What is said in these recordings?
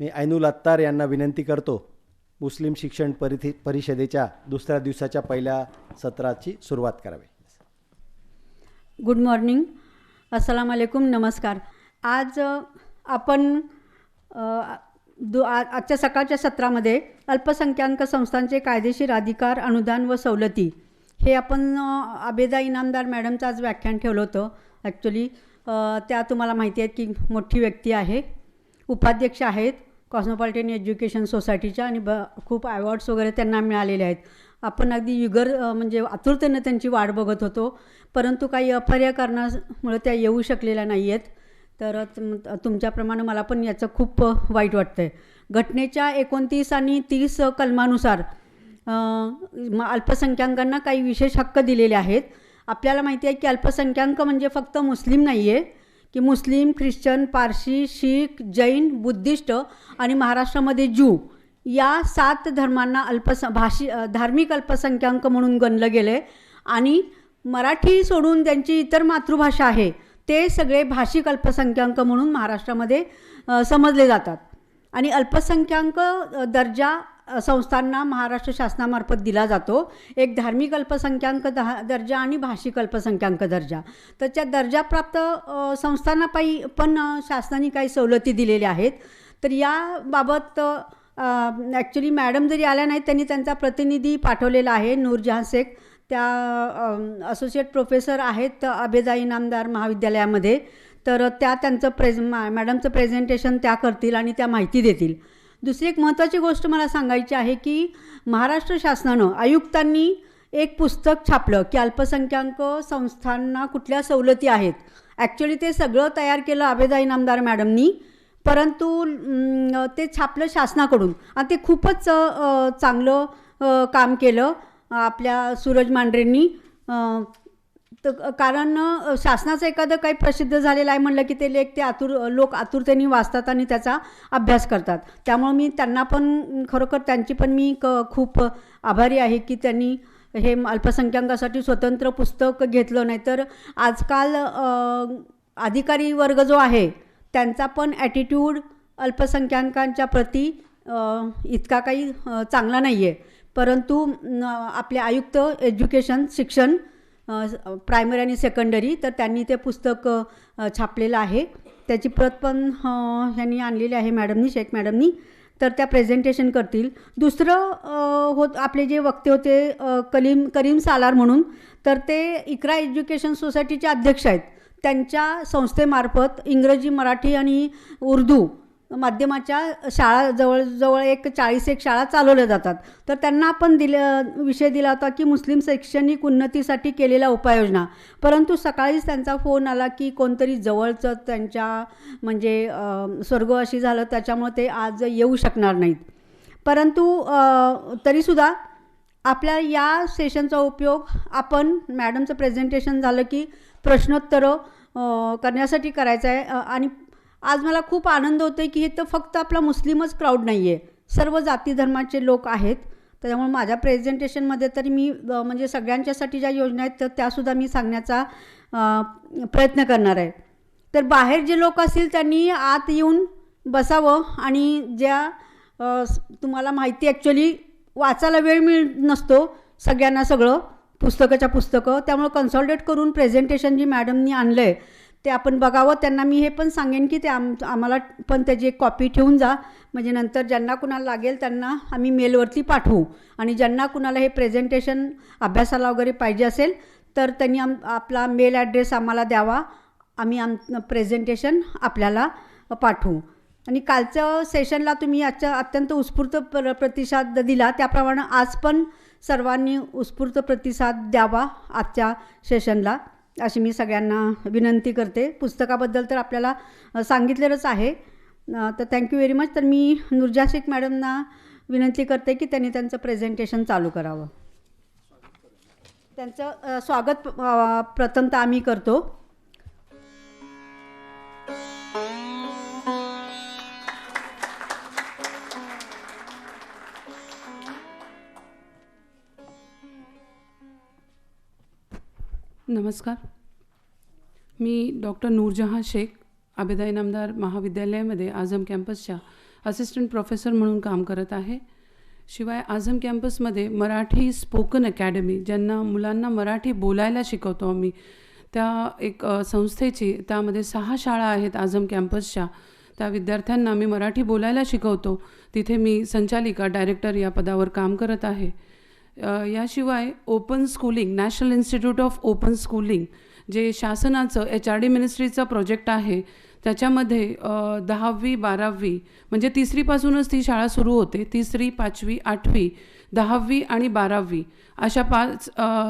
मी ऐनुल अत्तार यांना विनंती करतो मुस्लिम शिक्षण परिषदेच्या दुसऱ्या दिवसाच्या पहिल्या सत्राची सुरुवात करावी. गुड मॉर्निंग, अस्सलाम वालेकुम, नमस्कार. आज आपण आजच्या सकाळच्या सत्रामध्ये अल्पसंख्याक संस्थांचे कायदेशीर अधिकार, अनुदान व सवलती हे आपण आबेदा इनामदार मॅडमचं आज व्याख्यान ठेवलं होतं. ॲक्च्युली त्या तुम्हाला माहिती आहेत की मोठी व्यक्ती आहे, उपाध्यक्ष आहेत कॉस्मोपॉलिटन एज्युकेशन सोसायटीच्या आणि खूप अवॉर्ड्स वगैरे त्यांना मिळालेले आहेत. आपण अगदी म्हणजे आतुरतेनं त्यांची वाट बघत होतो, परंतु काही अपरिहार्य कारणामुळे त्या येऊ शकलेल्या नाही आहेत. तर तुमच्याप्रमाणे मला पण याचं खूप वाईट वाटतं आहे. घटनेच्या 29 आणि 30 कलमानुसार अल्पसंख्याकांना काही विशेष हक्क दिलेले आहेत. आपल्याला माहिती आहे की अल्पसंख्याक म्हणजे फक्त मुस्लिम नाही आहे, की मुस्लिम, ख्रिश्चन, पारशी, शीख, जैन, बुद्धिस्ट आणि महाराष्ट्रामध्ये ज्यू या 7 धर्मांना धार्मिक अल्पसंख्याक म्हणून गणलं गेलं आहे. आणि मराठी सोडून त्यांची इतर मातृभाषा आहे ते सगळे भाषिक अल्पसंख्याक म्हणून महाराष्ट्रामध्ये समजले जातात. आणि अल्पसंख्याक दर्जा संस्थांना महाराष्ट्र शासनामार्फत दिला जातो. एक धार्मिक अल्पसंख्याक दर्जा आणि भाषिक अल्पसंख्याक दर्जा. तर त्या दर्जाप्राप्त संस्थांना पण शासनाने काही सवलती दिलेल्या आहेत. तर याबाबत ॲक्च्युली मॅडम जरी आल्या नाहीत, त्यांनी त्यांचा प्रतिनिधी पाठवलेला आहे, नूरजहां शेख. त्या असोसिएट प्रोफेसर आहेत आबेदा इनामदार महाविद्यालयामध्ये. तर त्या त्यांचं मॅडमचं प्रेझेंटेशन त्या करतील आणि त्या माहिती देतील. दुसरी एक महत्त्वाची गोष्ट मला सांगायची आहे की महाराष्ट्र शासनानं आयुक्तांनी एक पुस्तक छापलं की अल्पसंख्याक संस्थांना कुठल्या सवलती आहेत. ॲक्च्युली ते सगळं तयार केलं आबेदा इनामदार मॅडमनी, परंतु ते छापलं शासनाकडून आणि ते खूपच चांगलं काम केलं आपल्या सूरज मांढरेंनी. कारण शासनाचं एखादं काही प्रसिद्ध झालेलं आहे म्हणलं की ते लेख लोक आतुरतेने वाचतात आणि त्याचा अभ्यास करतात. त्यामुळे मी त्यांना पण खरोखर त्यांची पण मी खूप आभारी आहे की त्यांनी हे अल्पसंख्याकासाठी स्वतंत्र पुस्तक घेतलं. नाही तर आजकाल अधिकारी वर्ग जो आहे त्यांचा पण ॲटिट्यूड अल्पसंख्याकांच्या प्रती इतका काही चांगला नाही आहे. परंतु आपले आयुक्त एज्युकेशन शिक्षण प्रायमरी आणि सेकंडरी, तर त्यांनी ते पुस्तक छापलेलं आहे. त्याची प्रत पण ह्यांनी आणलेली आहे मॅडमनी, शेख मॅडमनी. तर त्या प्रेझेंटेशन करतील. दुसरं आपले जे वक्ते होते करीम सालार म्हणून, तर ते इकरा एज्युकेशन सोसायटीचे अध्यक्ष आहेत. त्यांच्या संस्थेमार्फत इंग्रजी, मराठी आणि उर्दू माध्यमाच्या शाळा जवळजवळ 40 शाळा चालवल्या जातात. तर त्यांना आपण विषय दिला होता की मुस्लिम शैक्षणिक उन्नतीसाठी केलेल्या उपाययोजना. परंतु सकाळीच त्यांचा फोन आला की कोणतरी जवळचं त्यांच्या म्हणजे स्वर्गवासी झालं, त्याच्यामुळे ते आज येऊ शकणार नाहीत. परंतु तरीसुद्धा आपल्या या सेशनचा उपयोग आपण मॅडमचं प्रेझेंटेशन झालं की प्रश्नोत्तरं करण्यासाठी करायचं आहे. आणि आज मला खूप आनंद होतो आहे की हे तर फक्त आपला मुस्लिमच क्राऊड नाही आहे, सर्व जाती धर्माचे लोक आहेत. त्याच्यामुळे माझ्या प्रेझेंटेशनमध्ये तरी मी म्हणजे सगळ्यांच्यासाठी ज्या योजना आहेत तर त्यासुद्धा मी सांगण्याचा प्रयत्न करणार आहे. तर बाहेर जे लोक असतील त्यांनी आत येऊन बसावं. आणि ज्या तुम्हाला माहिती ॲक्च्युली वाचायला वेळ नसतो सगळ्यांना सगळं पुस्तकं, त्यामुळे कन्सॉल्टेट करून प्रेझेंटेशन जी मॅडमनी आणलं आहे ते आपण बघावं. त्यांना मी हे पण सांगेन की ते आम्हाला पण त्याची एक कॉपी ठेवून जा, म्हणजे नंतर ज्यांना कुणाला लागेल त्यांना आम्ही मेलवरती पाठवू. आणि ज्यांना कुणाला हे प्रेझेंटेशन अभ्यासाला वगैरे पाहिजे असेल तर त्यांनी आपला मेल ॲड्रेस आम्हाला द्यावा, आम्ही प्रेझेंटेशन आपल्याला पाठवू. आणि कालचं सेशनला तुम्ही आजच्या अत्यंत उत्स्फूर्त प्रतिसाद दिला, त्याप्रमाणे आज पण सर्वांनी उत्स्फूर्त प्रतिसाद द्यावा आजच्या सेशनला, अशी मी सगळ्यांना विनंती करते. पुस्तकाबद्दल तर आपल्याला सांगितलेलंच आहे. तर थँक्यू व्हेरी मच. तर मी नूरजहां शेख मॅडमना विनंती करते की त्यांनी त्यांचं प्रेझेंटेशन चालू करावं. त्यांचं स्वागत प्रथमतः आम्ही करतो. नमस्कार, मी डॉक्टर नूरजहां शेख आबेदा इनामदार महाविद्यालयामध्ये आझम कॅम्पसच्या असिस्टंट प्रोफेसर म्हणून काम करत आहे. शिवाय आझम कॅम्पसमध्ये मराठी स्पोकन अकॅडमी, ज्यांना मुलांना मराठी बोलायला शिकवतो आम्ही, त्या एक संस्थेची, त्यामध्ये 6 शाळा आहेत आझम कॅम्पसच्या. त्या विद्यार्थ्यांना मी मराठी बोलायला शिकवतो. तिथे मी संचालिका, डायरेक्टर या पदावर काम करत आहे. याशिवाय open schooling, national institute of open schooling, जे शासनाचं HRD मिनिस्ट्रीचं प्रोजेक्ट आहे, त्याच्यामध्ये 10वी 12वी म्हणजे 3रीपासूनच ती शाळा सुरू होते. 3री 5वी 8वी 10वी आणि 12वी अशा 5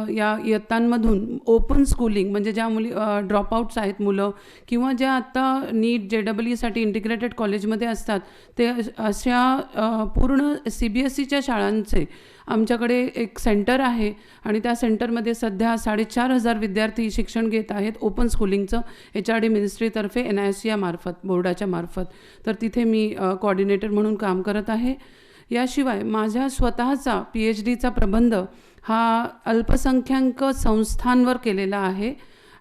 या इयत्तांमधून ओपन स्कूलिंग, म्हणजे ज्या मुली ड्रॉपआउट्स आहेत मुलं, किंवा ज्या आत्ता नीट JEE इंटिग्रेटेड कॉलेजमध्ये असतात, ते अशा पूर्ण CBSEच्या शाळांचे आमच्याकडे एक सेंटर आहे. आणि त्या सेंटरमध्ये सध्या 4,500 विद्यार्थी शिक्षण घेत आहेत ओपन स्कूलिंगचं, HRD मिनिस्ट्रीतर्फे NIST मार्फत, बोर्डाच्या मार्फत. तर तिथे मी कोऑर्डिनेटर म्हणून काम करत आहे. याशिवाय माझ्या स्वतःचा PhDचा प्रबंध हा अल्पसंख्याक संस्थांवर केलेला आहे.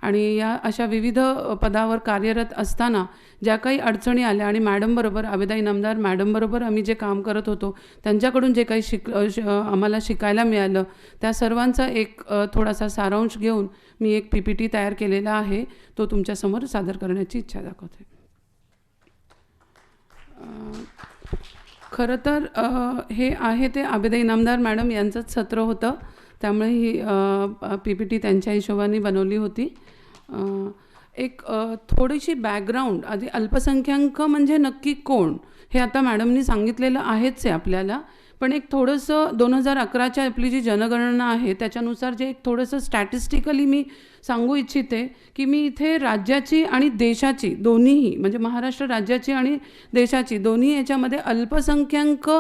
आणि या अशा विविध पदावर कार्यरत असताना ज्या काही अडचणी आल्या, आणि मॅडमबरोबर, आबेदा इनामदार मॅडमबरोबर आम्ही जे काम करत होतो, त्यांच्याकडून जे काही आम्हाला शिकायला मिळालं, त्या सर्वांचा एक थोडासा सारांश घेऊन मी एक PPT तयार केलेला आहे. तो तुमच्यासमोर सादर करण्याची इच्छा दाखवते. खरं तर हे आहे ते आबेदा इनामदार मॅडम यांचंच सत्र होतं, त्यामुळे ही PPT त्यांच्या हिशोबाने बनवली होती. एक थोडीशी बॅकग्राऊंड आधी, अल्पसंख्याक म्हणजे नक्की कोण, हे आता मॅडमनी सांगितलेलं आहेच आहे आपल्याला. पण एक थोडंसं 2011च्या आपली जी जनगणना आहे त्याच्यानुसार जे एक थोडंसं स्टॅटिस्टिकली मी सांगू इच्छिते की मी इथे राज्याची आणि देशाची दोन्हीही, म्हणजे महाराष्ट्र राज्याची आणि देशाची दोन्ही याच्यामध्ये अल्पसंख्याक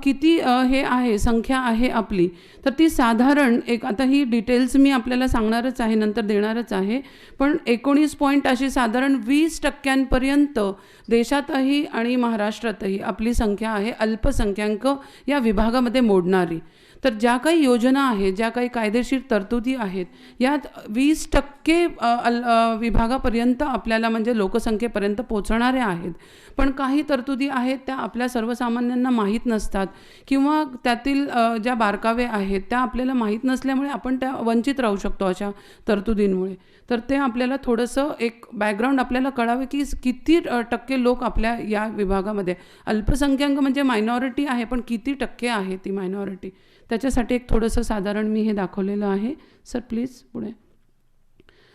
किती हे आहे, संख्या आहे आपली, तर ती साधारण एक, आता ही डिटेल्स मी आपल्याला सांगणारच आहे, नंतर देणारच आहे, पण 19 पॉईंट अशी साधारण 20% देशातही आणि महाराष्ट्रातही आपली संख्या आहे अल्पसंख्याक या विभागामध्ये मोडणारी. तर ज्या काही योजना आहेत, ज्या काही कायदेशीर तरतुदी आहेत, यात 20% विभागापर्यंत आपल्याला, म्हणजे लोकसंख्येपर्यंत पोचणाऱ्या आहेत. पण काही तरतुदी आहेत त्या आपल्या सर्वसामान्यांना माहीत नसतात, किंवा त्यातील ज्या बारकावे आहेत त्या आपल्याला माहीत नसल्यामुळे आपण त्या वंचित राहू शकतो अशा तरतुदींमुळे. तर ते आपल्याला थोडंसं एक बॅकग्राऊंड आपल्याला कळावे की किती टक्के लोक आपल्या या विभागामध्ये, अल्पसंख्याक म्हणजे मायनॉरिटी आहे, पण किती टक्के आहे ती मायनॉरिटी, त्याच्यासाठी एक थोडंसं साधारण मी हे दाखवलेलं आहे. सर प्लीज पुढे.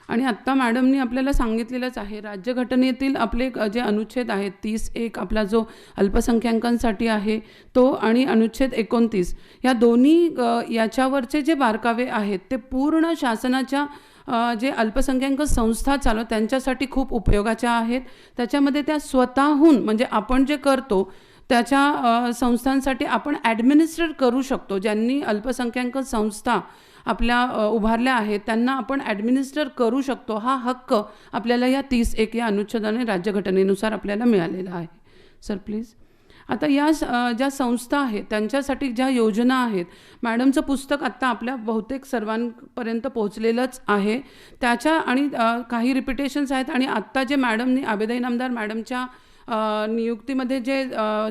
आणि आत्ता मॅडमनी आपल्याला सांगितलेलंच आहे, राज्यघटनेतील आपले जे अनुच्छेद आहेत 30(1) आपला जो अल्पसंख्याकांसाठी आहे तो, आणि अनुच्छेद 29, या दोन्ही याच्यावरचे जे बारकावे आहेत ते पूर्ण शासनाच्या जे अल्पसंख्याक संस्था चालव त्यांच्यासाठी खूप उपयोगाच्या आहेत. त्याच्यामध्ये त्या स्वतःहून, म्हणजे आपण जे करतो त्याच्या संस्थांसाठी आपण ॲडमिनिस्ट्रेट करू शकतो. ज्यांनी अल्पसंख्याक संस्था आपल्या उभारल्या आहेत त्यांना आपण ॲडमिनिस्टर करू शकतो. हा हक्क आपल्याला या 30(1) या अनुच्छेदाने राज्यघटनेनुसार आपल्याला मिळालेला आहे. Sir please. आता या ज्या संस्था आहेत त्यांच्यासाठी ज्या योजना आहेत, मॅडमचं पुस्तक आत्ता आपल्या बहुतेक सर्वांपर्यंत पोहोचलेलंच आहे. त्याच्या आणि काही रिपिटेशन्स आहेत. आणि आत्ता जे मॅडमनी, आबेदा इनामदार मॅडमच्या नियुक्तीमध्ये जे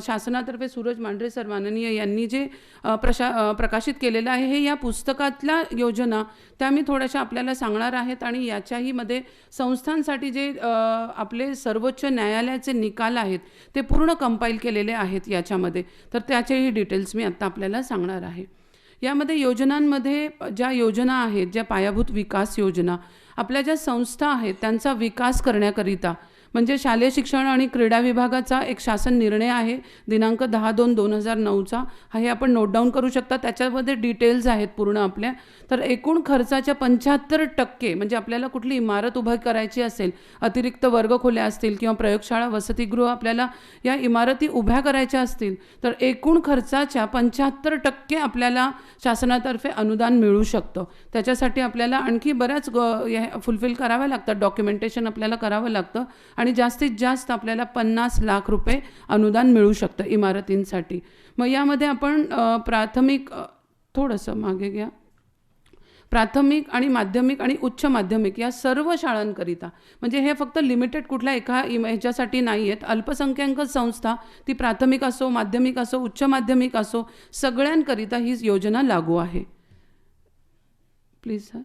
शासनातर्फे सूरज मांढरे सर माननीय यांनी जे प्रकाशित केलेलं आहे, हे या पुस्तकातल्या योजना त्या मी थोड्याशा आपल्याला सांगणार आहेत. आणि याच्याही मध्ये संस्थांसाठी जे आपले सर्वोच्च न्यायालयाचे निकाल आहेत ते पूर्ण कंपाईल केलेले आहेत याच्यामध्ये, तर त्याचेही डिटेल्स मी आत्ता आपल्याला सांगणार आहे. यामध्ये योजनांमध्ये ज्या योजना आहेत, ज्या पायाभूत विकास योजना, आपल्या ज्या संस्था आहेत त्यांचा विकास करण्याकरिता, म्हणजे शालेय शिक्षण आणि क्रीडा विभागाचा एक शासन निर्णय आहे दिनांक 10/2/2009चा, हे आपण नोट डाऊन करू शकता. त्याच्यामध्ये डिटेल्स आहेत पूर्ण आपल्या. तर एकूण खर्चाच्या 75%, म्हणजे आपल्याला कुठली इमारत उभी करायची असेल, अतिरिक्त वर्गखोल्या असतील किंवा प्रयोगशाळा, वसतिगृह आपल्याला या इमारती उभ्या करायच्या असतील, तर एकूण खर्चाच्या 75% आपल्याला शासनातर्फे अनुदान मिळू शकतं. त्याच्यासाठी आपल्याला आणखी बऱ्याच फुलफिल कराव्या लागतात, डॉक्युमेंटेशन आपल्याला करावं लागतं, आणि जास्तीत जास्त आपल्याला 50 लाख रुपये अनुदान मिळू शकतं इमारतींसाठी. मग यामध्ये आपण प्राथमिक, थोडंसं मागे घ्या, प्राथमिक आणि माध्यमिक आणि उच्च माध्यमिक या सर्व शाळांकरिता. म्हणजे हे फक्त लिमिटेड कुठल्या एका ह्याच्यासाठी नाही आहेत. अल्पसंख्याक संस्था ती प्राथमिक असो, माध्यमिक असो, उच्च माध्यमिक असो, सगळ्यांकरिता ही योजना लागू आहे. Please sir.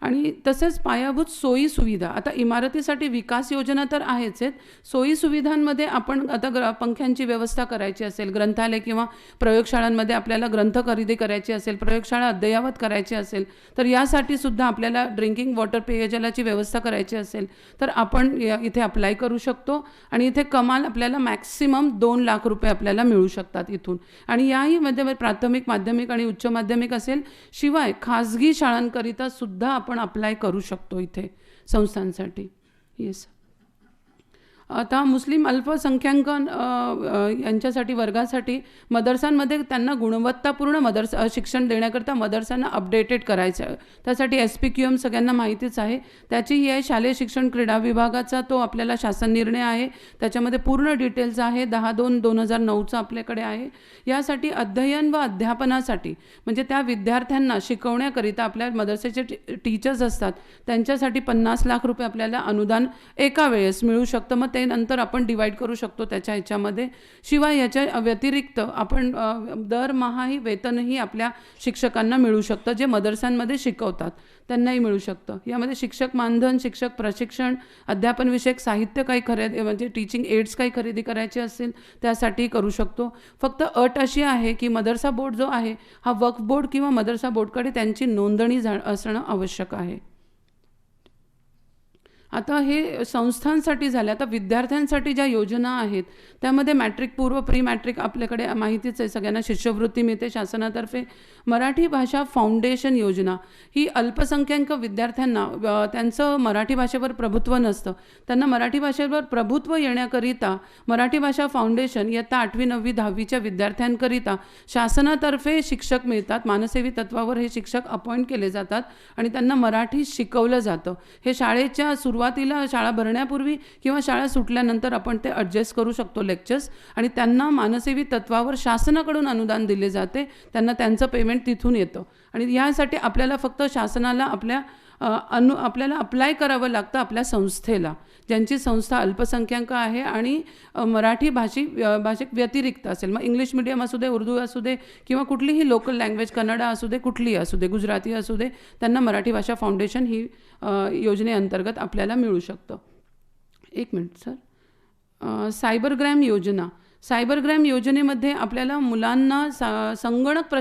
आणि तसेच पायाभूत सोयी सुविधा. आता इमारतीसाठी विकास योजना तर आहेच आहेत. सोयी सुविधांमध्ये आपण आता पंख्यांची व्यवस्था करायची असेल, ग्रंथालय किंवा प्रयोगशाळांमध्ये आपल्याला ग्रंथ खरेदी करायची असेल, प्रयोगशाळा अद्ययावत करायची असेल, तर यासाठी सुद्धा आपल्याला ड्रिंकिंग वॉटर पेयजलाची व्यवस्था करायची असेल तर आपण इथे अप्लाय करू शकतो. आणि इथे कमाल आपल्याला मॅक्सिमम 2 लाख रुपये आपल्याला मिळू शकतात इथून. आणि याही मध्ये प्राथमिक, माध्यमिक आणि उच्च माध्यमिक असेल, शिवाय खाजगी शाळांकरिता सुद्धा आपण अप्लाय करू शकतो इथे संस्थांसाठी. येस. आता मुस्लिम अल्पसंख्याक यांच्यासाठी वर्गासाठी मदरसांमध्ये त्यांना गुणवत्तापूर्ण शिक्षण देण्याकरता मदरसांना अपडेटेड करायचं आहे. त्यासाठी SPQM सगळ्यांना माहितीच आहे. त्याची ही आहे शालेय शिक्षण क्रीडा विभागाचा तो आपल्याला शासन निर्णय आहे. त्याच्यामध्ये पूर्ण डिटेल्स आहे. 10/2/2009 आपल्याकडे आहे. यासाठी अध्ययन व अध्यापनासाठी म्हणजे त्या विद्यार्थ्यांना शिकवण्याकरिता आपल्या मदरसेचे टीचर्स असतात त्यांच्यासाठी 50 लाख रुपये आपल्याला अनुदान एका वेळेस मिळू शकतं. मग ते नंतर आपण डिवाईड करू शकतो त्याच्या ह्याच्यामध्ये. शिवाय याच्या व्यतिरिक्त आपण दरमहाही वेतनही आपल्या शिक्षकांना मिळू शकतं, जे मदरसांमध्ये शिकवतात त्यांनाही मिळू शकतं. यामध्ये शिक्षक मानधन, शिक्षक प्रशिक्षण, अध्यापनविषयक साहित्य काही खरेदी म्हणजे टीचिंग एड्स काही खरेदी करायचे असेल त्यासाठी करू शकतो. फक्त अट अशी आहे की मदरसा बोर्ड जो आहे हा वक्फ बोर्ड किंवा मदरसा बोर्डकडे त्यांची नोंदणी असणं आवश्यक आहे. आता हे संस्थांसाठी झाले. आता विद्यार्थ्यांसाठी ज्या योजना आहेत त्यामध्ये मॅट्रिक पूर्व, प्री मॅट्रिक आपल्याकडे माहितीच आहे, सगळ्यांना शिष्यवृत्ती मिळते शासनातर्फे. मराठी भाषा फाउंडेशन योजना ही अल्पसंख्याक विद्यार्थ्यांना त्यांचं मराठी भाषेवर प्रभुत्व नसतं, त्यांना मराठी भाषेवर प्रभुत्व येण्याकरिता मराठी भाषा फाउंडेशन इयत्ता 8वी 9वी 10वीच्या विद्यार्थ्यांकरिता शासनातर्फे शिक्षक मिळतात. मानसेवी तत्वावर हे शिक्षक अपॉइंट केले जातात आणि त्यांना मराठी शिकवलं जातं. हे शाळेच्या सुरुवातीला शाळा भरण्यापूर्वी किंवा शाळा सुटल्यानंतर आपण ते ॲडजस्ट करू शकतो लेक्चर्स. आणि त्यांना मानसेवी तत्वावर शासनाकडून अनुदान दिले जाते. त्यांना त्यांचं पेमेंट तिथून येतं. आणि यासाठी आपल्याला फक्त शासनाला आपल्याला अप्लाय करावं लागतं आपल्या संस्थेला, ज्यांची संस्था अल्पसंख्याक आहे आणि मराठी भाषिक व्यतिरिक्त असेल. मग इंग्लिश मीडियम असू दे, उर्दू असू दे किंवा कुठलीही लोकल लँग्वेज, कन्नडा असू दे, कुठलीही असू दे, गुजराती असू दे, त्यांना मराठी भाषा फाउंडेशन ही योजनेअंतर्गत आपल्याला मिळू शकतं. एक मिनिट सर. सायबरग्रॅम योजना. सायबरग्रॅम योजनेमध्ये आपल्याला मुलांना संगणक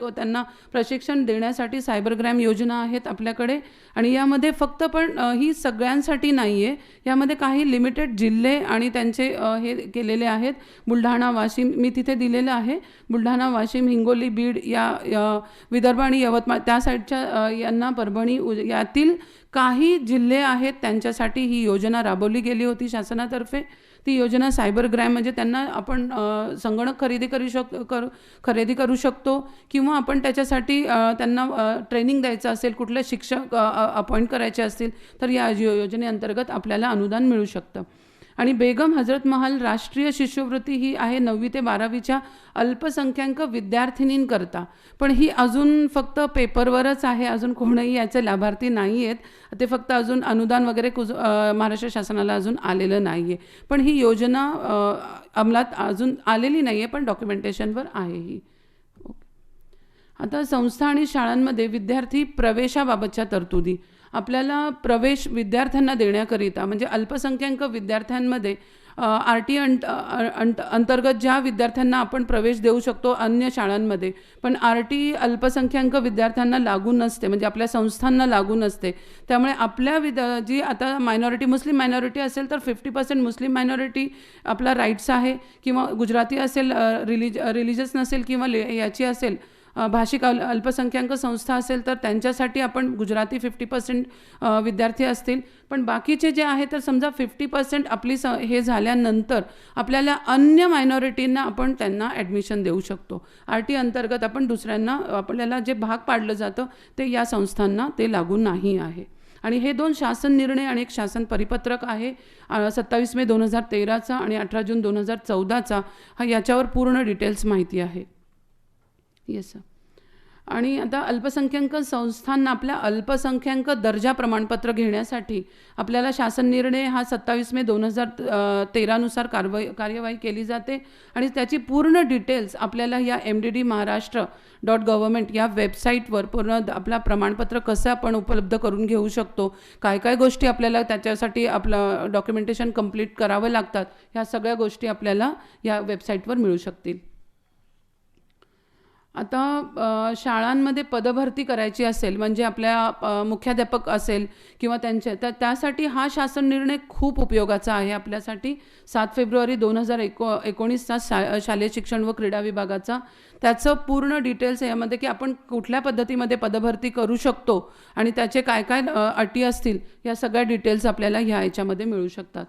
त्यांना प्रशिक्षण देण्यासाठी सायबरग्रॅम योजना आहेत आपल्याकडे. आणि यामध्ये फक्त पण ही सगळ्यांसाठी नाही आहे. यामध्ये काही लिमिटेड जिल्हे आणि त्यांचे हे केलेले आहेत. बुलढाणा, वाशिम मी तिथे दिलेलं आहे. बुलढाणा, वाशिम, हिंगोली, बीड या विदर्भ आणि यवतमाळ त्या साईडच्या यांना, परभणी यातील काही जिल्हे आहेत त्यांच्यासाठी ही योजना राबवली गेली होती शासनातर्फे. ती योजना सायबरग्रॅम म्हणजे त्यांना आपण संगणक खरेदी करू शकतो किंवा आपण त्याच्यासाठी त्यांना ट्रेनिंग द्यायचं असेल, कुठले शिक्षक अपॉइंट करायचे असतील तर या योजनेअंतर्गत आपल्याला अनुदान मिळू शकतं. आणि बेगम हजरत महल राष्ट्रीय शिष्यवृत्ती ही आहे 9वी ते 12वीच्या अल्पसंख्याक विद्यार्थिनींकरता. पण ही अजून फक्त पेपरवरच आहे, अजून कोणीही याचे लाभार्थी नाही आहेत. ते फक्त अजून अनुदान वगैरे महाराष्ट्र शासनाला अजून आलेलं नाही आहे. पण ही योजना अंमलात अजून आलेली नाही आहे, पण डॉक्युमेंटेशनवर आहे ही. आता संस्था आणि शाळांमध्ये विद्यार्थी प्रवेशाबाबतच्या तरतुदी. आपल्याला प्रवेश विद्यार्थ्यांना देण्याकरिता म्हणजे अल्पसंख्याक विद्यार्थ्यांमध्ये RT अंतर्गत ज्या विद्यार्थ्यांना आपण प्रवेश देऊ शकतो अन्य शाळांमध्ये, पण RT अल्पसंख्याक विद्यार्थ्यांना लागू नसते, म्हणजे आपल्या संस्थांना लागू नसते. त्यामुळे आपल्या जी आता मायनॉरिटी, मुस्लिम मायनॉरिटी असेल तर 50% मुस्लिम मायनॉरिटी आपला राईट्स आहे, किंवा गुजराती असेल, रिलिजियस नसेल किंवा याची असेल भाषिक अल्पसंख्याक संस्था असेल तर त्यांच्यासाठी आपण गुजराती 50% विद्यार्थी असतील. पण बाकीचे जे आहे तर समजा 50% आपली हे झाल्यानंतर आपल्याला अन्य मायनॉरिटींना आपण त्यांना ॲडमिशन देऊ शकतो. RT अंतर्गत आपण दुसऱ्यांना आपल्याला जे भाग पाडलं जातं ते या संस्थांना ते लागू नाही आहे. आणि हे 2 शासन निर्णय आणि एक शासन परिपत्रक आहे 27 मे 2013चा आणि 18 जून 2014चा. याच्यावर पूर्ण डिटेल्स माहिती आहे. Yes sir. आणि आता अल्पसंख्याक संस्थांना आपल्या अल्पसंख्याक दर्जा प्रमाणपत्र घेण्यासाठी आपल्याला शासन निर्णय हा 27 मे 2013 नुसार कार्यवाही केली जाते आणि त्याची पूर्ण डिटेल्स आपल्याला या mddmaharashtra.government या वेबसाईटवर पूर्ण आपला प्रमाणपत्र कसं आपण उपलब्ध करून घेऊ शकतो, काय काय गोष्टी आपल्याला त्याच्यासाठी आपलं डॉक्युमेंटेशन कंप्लीट करावं लागतात, ह्या सगळ्या गोष्टी आपल्याला या वेबसाईटवर मिळू शकतील. आता शाळांमध्ये पदभरती करायची असेल म्हणजे आपल्या मुख्याध्यापक असेल किंवा तर त्यासाठी हा शासन निर्णय खूप उपयोगाचा आहे आपल्यासाठी. 7 फेब्रुवारी 2019चा शालेय शिक्षण व क्रीडा विभागाचा त्याचं पूर्ण डिटेल्स यामध्ये की आपण कुठल्या पद्धतीमध्ये पदभरती करू शकतो आणि त्याचे काय काय अटी असतील या सगळ्या डिटेल्स आपल्याला ह्या याच्यामध्ये मिळू शकतात.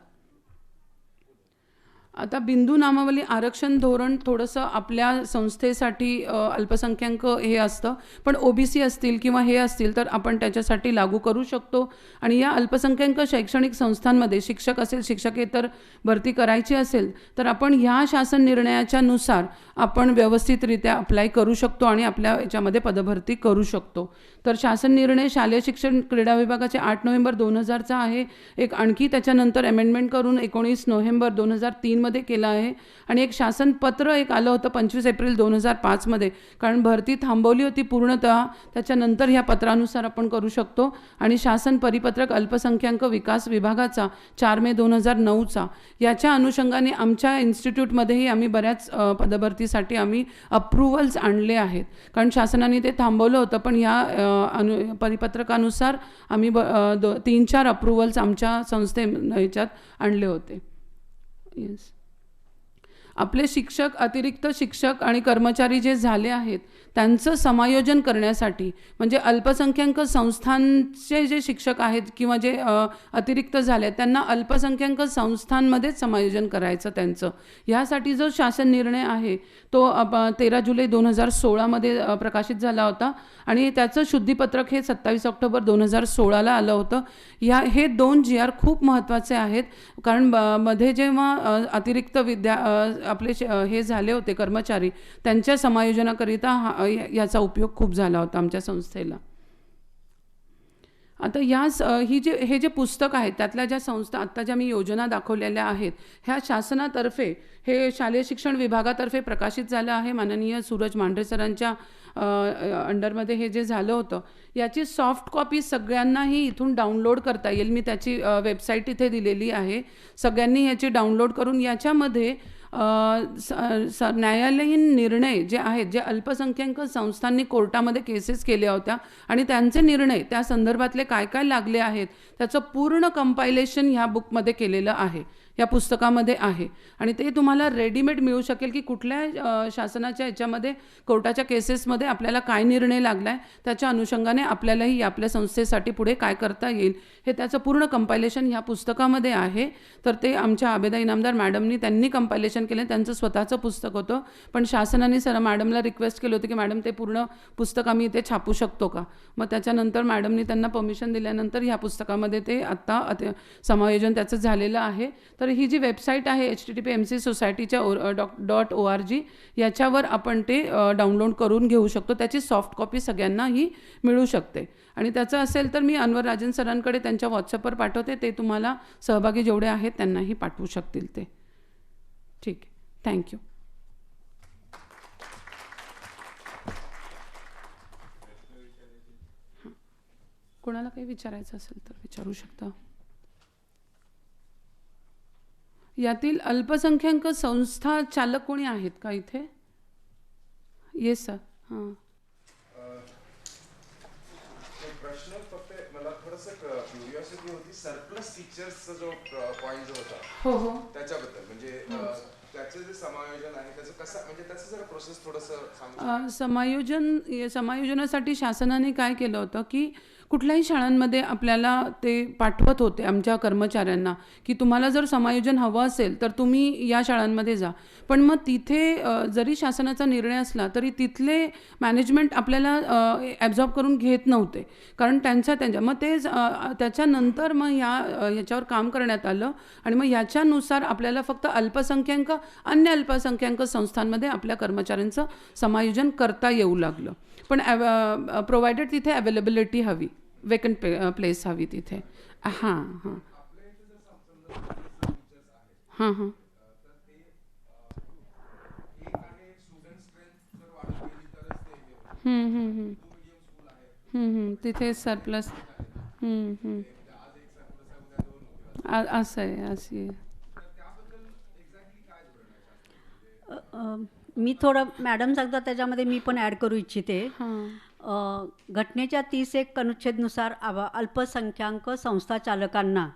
आता बिंदू नामावली आरक्षण धोरण थोडंसं आपल्या संस्थेसाठी अल्पसंख्याक हे असतं, पण OBC असतील किंवा हे असतील तर आपण त्याच्यासाठी लागू करू शकतो. आणि या अल्पसंख्याक शैक्षणिक संस्थांमध्ये शिक्षक असेल, शिक्षकेतर भरती करायची असेल तर आपण ह्या शासन निर्णयाच्या नुसार आपण व्यवस्थितरित्या अप्लाय करू शकतो आणि आपल्या याच्यामध्ये पदभरती करू शकतो. तर शासन निर्णय शालेय शिक्षण क्रीडा विभागाचे 8 नोव्हेंबर 2000चा आहे. एक आणखी त्याच्यानंतर अमेंडमेंट करून 19 नोव्हेंबर 2003 मध्ये केलं आहे. आणि एक शासन पत्र एक आलं होतं 25 एप्रिल 2005 मध्ये, कारण भरती थांबवली होती पूर्णतः. त्याच्यानंतर ह्या पत्रानुसार आपण करू शकतो. आणि शासन परिपत्रक अल्पसंख्याक विकास विभागाचा 4 मे 2009चा याच्या अनुषंगाने आमच्या इन्स्टिट्यूटमध्येही आम्ही बऱ्याच पदभरतीसाठी आम्ही अप्रूव्हल्स आणले आहेत, कारण शासनाने ते थांबवलं होतं. पण ह्या परिपत्रकानुसार आम्ही 3-4 अप्रूव्हल्स आमच्या ह्याच्यात आणले होते. येस. आपले शिक्षक, अतिरिक्त शिक्षक आणि कर्मचारी जे झाले आहेत त्यांचं समायोजन करण्यासाठी म्हणजे अल्पसंख्याक संस्थांचे जे शिक्षक आहेत किंवा जे अतिरिक्त झाले त्यांना अल्पसंख्याक संस्थांमध्येच समायोजन करायचं त्यांचं. ह्यासाठी जो शासन निर्णय आहे तो 13 जुलै 2016मध्ये प्रकाशित झाला होता आणि त्याचं शुद्धीपत्रक हे 27 ऑक्टोबर 2016ला आलं होतं. हे 2 GR खूप महत्त्वाचे आहेत, कारण मध्ये जेव्हा अतिरिक्त आपले हे झाले होते कर्मचारी त्यांच्या समायोजनाकरिता याचा उपयोग खूप झाला होता आमच्या संस्थेला. आता हे जे पुस्तक आहे त्यातल्या ज्या संस्था आत्ता ज्या मी योजना दाखवलेल्या आहेत ह्या शासनातर्फे हे शालेय शिक्षण विभागातर्फे प्रकाशित झालं आहे. माननीय सूरज मांढरे सरांच्या अंडरमध्ये हे जे झालं होतं याची सॉफ्ट कॉपी सगळ्यांनाही इथून डाउनलोड करता येईल. मी त्याची वेबसाईट इथे दिलेली आहे. सगळ्यांनी याची डाउनलोड करून याच्यामध्ये न्यायालयीन निर्णय जे आहेत, जे अल्पसंख्याक संस्थांनी कोर्टामध्ये केसेस केल्या होत्या आणि त्यांचे निर्णय त्या संदर्भातले काय काय लागले आहेत त्याचं पूर्ण कंपायलेशन ह्या बुकमध्ये केलेलं आहे, या पुस्तकामध्ये आहे. आणि ते तुम्हाला रेडीमेड मिळू शकेल की कुठल्या शासनाच्या ह्याच्यामध्ये कोर्टाच्या केसेसमध्ये आपल्याला काय निर्णय लागला आहे, त्याच्या अनुषंगाने आपल्यालाही आपल्या संस्थेसाठी पुढे काय करता येईल हे त्याचं पूर्ण कंपायलेशन ह्या पुस्तकामध्ये आहे. तर ते आमच्या आबेदा इनामदार मॅडमनी त्यांनी कंपायलेशन केलं. त्यांचं स्वतःचं पुस्तक होतं, पण शासनाने मॅडमला रिक्वेस्ट केलं होतं की मॅडम ते पूर्ण पुस्तक आम्ही इथे छापू शकतो का. मग त्याच्यानंतर मॅडमनी त्यांना परमिशन दिल्यानंतर ह्या पुस्तकामध्ये ते आत्ता समायोजन त्याचं झालेलं आहे. तर ही जी वेबसाईट आहे http://mcsociety.org याच्यावर आपण ते डाउनलोड करून घेऊ शकतो. त्याची सॉफ्ट कॉपी सगळ्यांनाही मिळू शकते. आणि त्याचं असेल तर मी अनवर राजन सरांकडे त्यांच्या व्हॉट्सअपवर पाठवते, ते तुम्हाला सहभागी जेवढे आहेत त्यांनाही पाठवू शकतील ते. ठीक आहे, थँक्यू. कोणाला काही विचारायचं असेल तर विचारू शकता. यातील अल्पसंख्याक संस्था चालक कोणी आहेत का इथे? Yes sir. हां, प्रश्न फक्त मला थोडंसं क्युरिओसिटी होती. सरप्लस टीचर्सचा जो पॉईंट जो होता हो हो त्याच्याबद्दल, म्हणजे त्याचं जे समायोजन आहे त्याचं कसं, म्हणजे त्याचं जरा प्रोसेस थोडंसं सांगू. समायोजनासाठी शासनाने काय केलं होतं की कुठल्याही शाळांमध्ये आपल्याला ते पाठवत होते आमच्या कर्मचाऱ्यांना की तुम्हाला जर समायोजन हवं असेल तर तुम्ही या शाळांमध्ये जा. पण मग तिथे जरी शासनाचा निर्णय असला तरी तिथले मॅनेजमेंट आपल्याला ॲब्झॉर्ब करून घेत नव्हते, कारण त्यांच्या मग ते त्याच्यानंतर मग याच्यावर काम करण्यात आलं आणि मग याच्यानुसार आपल्याला फक्त अल्पसंख्याक अन्य अल्पसंख्याक संस्थांमध्ये आपल्या कर्मचाऱ्यांचं समायोजन करता येऊ लागलं. पण प्रोव्हायडेड तिथे अवेलेबिलिटी हवी, वेकंट प्लेस हवी तिथे. हां हां हां हां तिथे सरप्लस असं आहे अशी. मी थोडं मॅडम सांगतात त्याच्यामध्ये मी पण ॲड करू इच्छिते. घटनेच्या 31 अनुच्छेदनुसार अल्पसंख्याक संस्था चालकांना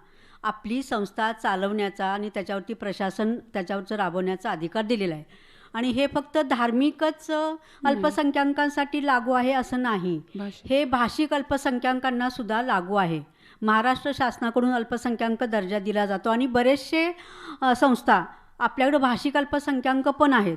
आपली संस्था चालवण्याचा आणि त्याच्यावरती प्रशासन त्याच्यावरचं राबवण्याचा अधिकार दिलेला आहे. आणि हे फक्त धार्मिकच अल्पसंख्याकांसाठी लागू आहे असं नाही, हे भाषिक अल्पसंख्याकांना सुद्धा लागू आहे. महाराष्ट्र शासनाकडून अल्पसंख्याक दर्जा दिला जातो आणि बरेचसे संस्था आपल्याकडे भाषिक अल्पसंख्याक पण आहेत.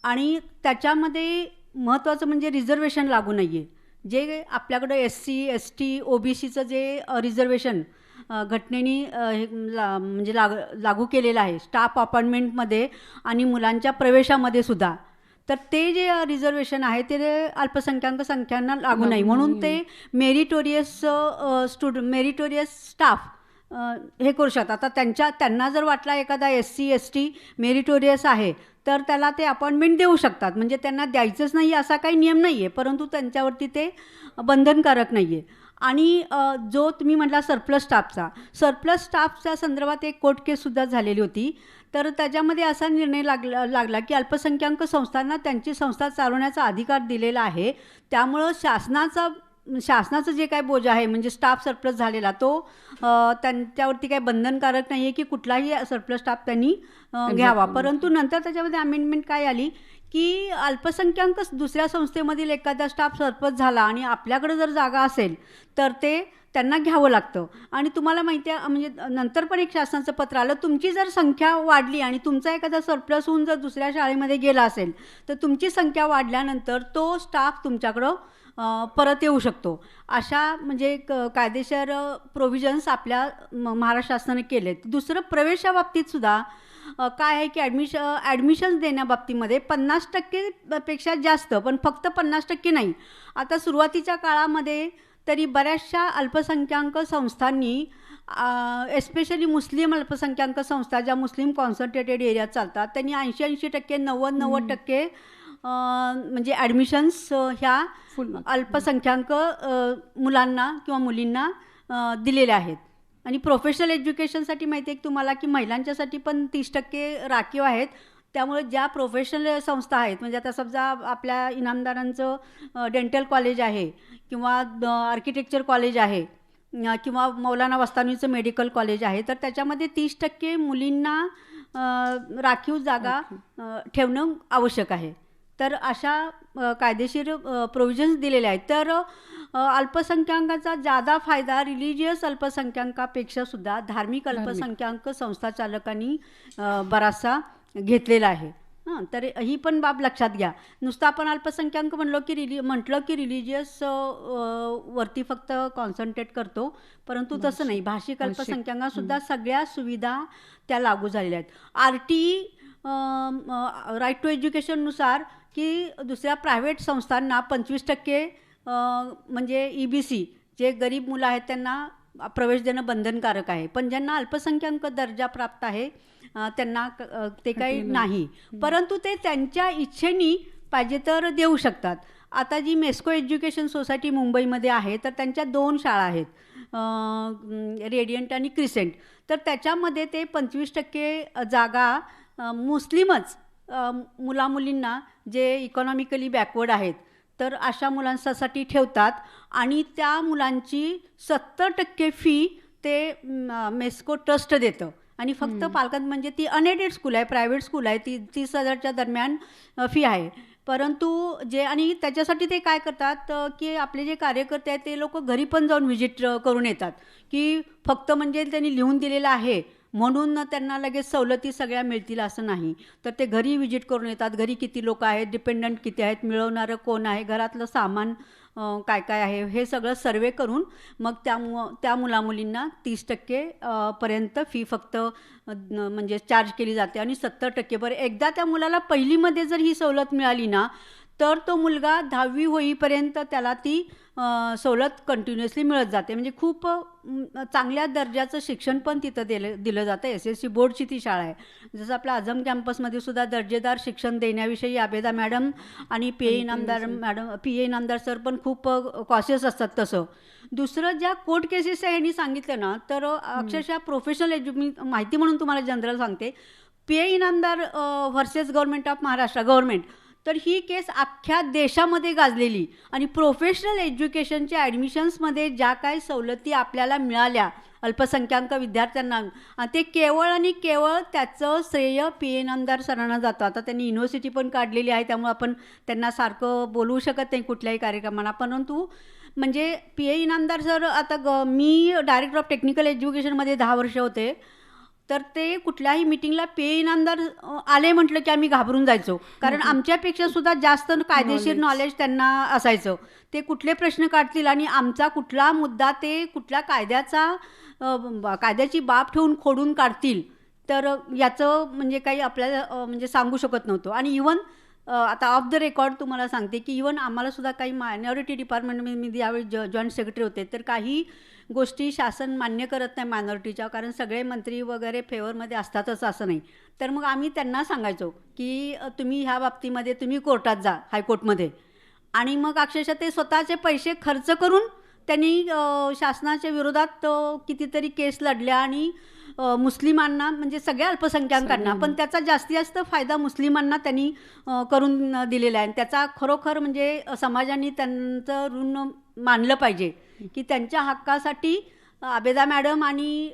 आणि त्याच्यामध्ये महत्त्वाचं म्हणजे रिझर्वेशन लागू नाही आहे. जे आपल्याकडं SC ST OBCचं जे रिझर्वेशन घटनेने म्हणजे लागू केलेलं आहे स्टाफ अपॉइंटमेंटमध्ये आणि मुलांच्या प्रवेशामध्ये सुद्धा, तर ते जे रिझर्वेशन आहे ते अल्पसंख्याक संख्यांना लागू नाही. म्हणून ते मेरिटोरियस स्टाफ हे करू शकतात. आता त्यांना जर वाटला एखादा SC ST मेरिटोरियस आहे तर त्याला ते अपॉइंटमेंट देऊ शकतात. म्हणजे त्यांना द्यायचंच नाही असा काही नियम नाही आहे, परंतु त्यांच्यावरती ते बंधनकारक नाही आहे. आणि जो तुम्ही म्हटला सरप्लस स्टाफच्या संदर्भात एक कोर्ट केससुद्धा झालेली होती. तर त्याच्यामध्ये असा निर्णय लागला की अल्पसंख्याक संस्थांना त्यांची संस्था चालवण्याचा अधिकार दिलेला आहे. त्यामुळं शासनाचं जे काय बोजा आहे म्हणजे स्टाफ सरप्लस झालेला तो त्यांच्यावरती काही बंधनकारक नाही आहे की कुठलाही सरप्लस स्टाफ त्यांनी घ्यावा. परंतु नंतर त्याच्यामध्ये अमेंडमेंट काय आली की अल्पसंख्याक दुसऱ्या संस्थेमधील एखादा स्टाफ सरप्लस झाला आणि आपल्याकडे जर जागा असेल तर ते त्यांना घ्यावं लागतं. आणि तुम्हाला माहिती आहे म्हणजे नंतर पण एक शासनाचं पत्र आलं, तुमची जर संख्या वाढली आणि तुमचा एखादा सरप्लस होऊन जर दुसऱ्या शाळेमध्ये गेला असेल तर तुमची संख्या वाढल्यानंतर तो स्टाफ तुमच्याकडं परत येऊ शकतो. अशा म्हणजे कायदेशीर प्रोव्हिजन्स आपल्या महाराष्ट्र शासनाने केलेत. दुसरं प्रवेशाबाबतीत सुद्धा काय आहे की ॲडमिशन्स देण्याबाबतीमध्ये 50% पेक्षा जास्त, पण फक्त 50% नाही. आता सुरुवातीच्या काळामध्ये तरी बऱ्याचशा अल्पसंख्याक संस्थांनी एस्पेशली मुस्लिम अल्पसंख्याक संस्था ज्या मुस्लिम कॉन्सन्ट्रेटेड एरियात चालतात त्यांनी 80% 90% म्हणजे ॲडमिशन्स ह्या अल्पसंख्याक मुलांना किंवा मुलींना दिलेल्या आहेत. आणि प्रोफेशनल एज्युकेशनसाठी माहिती आहे की तुम्हाला की महिलांच्यासाठी पण 30% राखीव आहेत. त्यामुळे ज्या प्रोफेशनल संस्था आहेत म्हणजे आता समजा आपल्या इनामदारांचं डेंटल कॉलेज आहे किंवा आर्किटेक्चर कॉलेज आहे किंवा मौलाना वस्तानीचं मेडिकल कॉलेज आहे, तर त्याच्यामध्ये 30% मुलींना राखीव जागा ठेवणं आवश्यक आहे. तर अशा कायदेशीर प्रोव्हिजन्स दिलेले आहेत. तर अल्पसंख्याकांचा जादा फायदा रिलिजियस अल्पसंख्याकापेक्षा सुद्धा धार्मिक अल्पसंख्याक संस्था चालकांनी बराचसा घेतलेला आहे. तर ही पण बाब लक्षात घ्या. नुसतं आपण अल्पसंख्याक म्हटलं की रिलिजियस वरती फक्त कॉन्सन्ट्रेट करतो, परंतु तसं नाही. भाषिक अल्पसंख्याकांसुद्धा सगळ्या सुविधा त्या लागू झालेल्या आहेत. RT राईट टू एज्युकेशननुसार की दुसऱ्या प्रायव्हेट संस्थांना 25% म्हणजे EBC जे गरीब मुलं आहेत त्यांना प्रवेश देणं बंधनकारक आहे, पण ज्यांना अल्पसंख्याक दर्जा प्राप्त आहे त्यांना ते काही नाही. परंतु ते त्यांच्या इच्छेने पाहिजे तर देऊ शकतात. आता जी मेस्को एज्युकेशन सोसायटी मुंबईमध्ये आहे तर त्यांच्या 2 शाळा आहेत, रेडियंट आणि क्रिसेंट. तर त्याच्यामध्ये ते 25% जागा मुस्लिमच मुलामुलींना जे इकॉनॉमिकली बॅकवर्ड आहेत तर अशा मुलांसाठी ठेवतात आणि त्या मुलांची 70% फी ते मेस्को ट्रस्ट देतं. आणि फक्त पालकांत म्हणजे ती अनएडेड स्कूल आहे, प्रायव्हेट स्कूल आहे, ती 30,000च्या दरम्यान फी आहे. परंतु जे आणि त्याच्यासाठी ते काय करतात की आपले जे कार्यकर्ते आहेत ते लोक घरी पण जाऊन व्हिजिट करून येतात, की फक्त म्हणजे त्यांनी लिहून दिलेलं आहे म्हणून त्यांना लगेच सवलती सगळ्या मिळतील असं नाही. तर ते घरी व्हिजिट करून येतात, घरी किती लोक आहेत, डिपेंडंट किती आहेत, मिळवणारं कोण आहे, घरातलं सामान काय काय आहे, हे सगळं सर्वे करून मग त्या मुलामुलींना 30% पर्यंत फी फक्त म्हणजे चार्ज केली जाते आणि 70% बरं एकदा त्या मुलाला पहिलीमध्ये जर ही सवलत मिळाली ना, तर तो मुलगा 10वी होईपर्यंत त्याला ती सवलत कंटिन्युअसली मिळत जाते. म्हणजे खूप चांगल्या दर्जाचं शिक्षण पण तिथं दिलं जातं. SSC बोर्डची ती शाळा आहे. जसं आपल्या आझम कॅम्पसमध्ये सुद्धा दर्जेदार शिक्षण देण्याविषयी आबेदा मॅडम आणि PA इनामदार सर पण खूप कॉशियस असतात. तसं दुसरं ज्या कोर्ट केसेस आहे ह्यांनी सांगितलं ना, तर अक्षरशः प्रोफेशनल मी माहिती म्हणून तुम्हाला जनरल सांगते, PA Inamdar versus government of Maharashtra government, तर ही केस अख्ख्या देशामध्ये गाजलेली आणि प्रोफेशनल एज्युकेशनच्या ॲडमिशन्समध्ये ज्या काही सवलती आपल्याला मिळाल्या अल्पसंख्याक विद्यार्थ्यांना, ते केवळ आणि केवळ त्याचं श्रेय PA इनामदार सरांना जातं. आता त्यांनी युनिव्हर्सिटी पण काढलेली आहे, त्यामुळे आपण त्यांना सारखं बोलवू शकत नाही कुठल्याही कार्यक्रमाला. परंतु म्हणजे PA इनामदार सर आता मी डायरेक्टर ऑफ टेक्निकल एज्युकेशनमध्ये 10 वर्ष होते, तर ते कुठल्याही मिटिंगला PA इनामदार आले म्हटलं की आम्ही घाबरून जायचो, कारण आमच्यापेक्षा सुद्धा जास्त कायदेशीर नॉलेज त्यांना असायचं. ते कुठले प्रश्न काढतील आणि आमचा कुठला मुद्दा ते कुठल्या कायद्याची बाब ठेवून खोडून काढतील, तर याचं म्हणजे काही आपल्याला म्हणजे सांगू शकत नव्हतं. आणि इवन आता ऑफ द रेकॉर्ड तुम्हाला सांगते की इवन आम्हाला सुद्धा काही मायनॉरिटी डिपार्टमेंटमध्ये मी यावेळी जॉईंट सेक्रेटरी होते, तर काही गोष्टी शासन मान्य करत नाही मायनॉरिटीच्या, कारण सगळे मंत्री वगैरे फेवरमध्ये असतातच असं नाही. तर मग आम्ही त्यांना सांगायचो की तुम्ही ह्या बाबतीमध्ये तुम्ही कोर्टात जा, हायकोर्टमध्ये. आणि मग अक्षरशः ते स्वतःचे पैसे खर्च करून त्यांनी शासनाच्या विरोधात कितीतरी केस लढल्या आणि मुस्लिमांना म्हणजे सगळ्या अल्पसंख्याकांना, पण त्याचा जास्तीत जास्त फायदा मुस्लिमांना त्यांनी करून दिलेला आहे. त्याचा खरोखर म्हणजे समाजाने त्यांचं ऋण मानलं पाहिजे की त्यांच्या हक्कासाठी आबेदा मॅडम आणि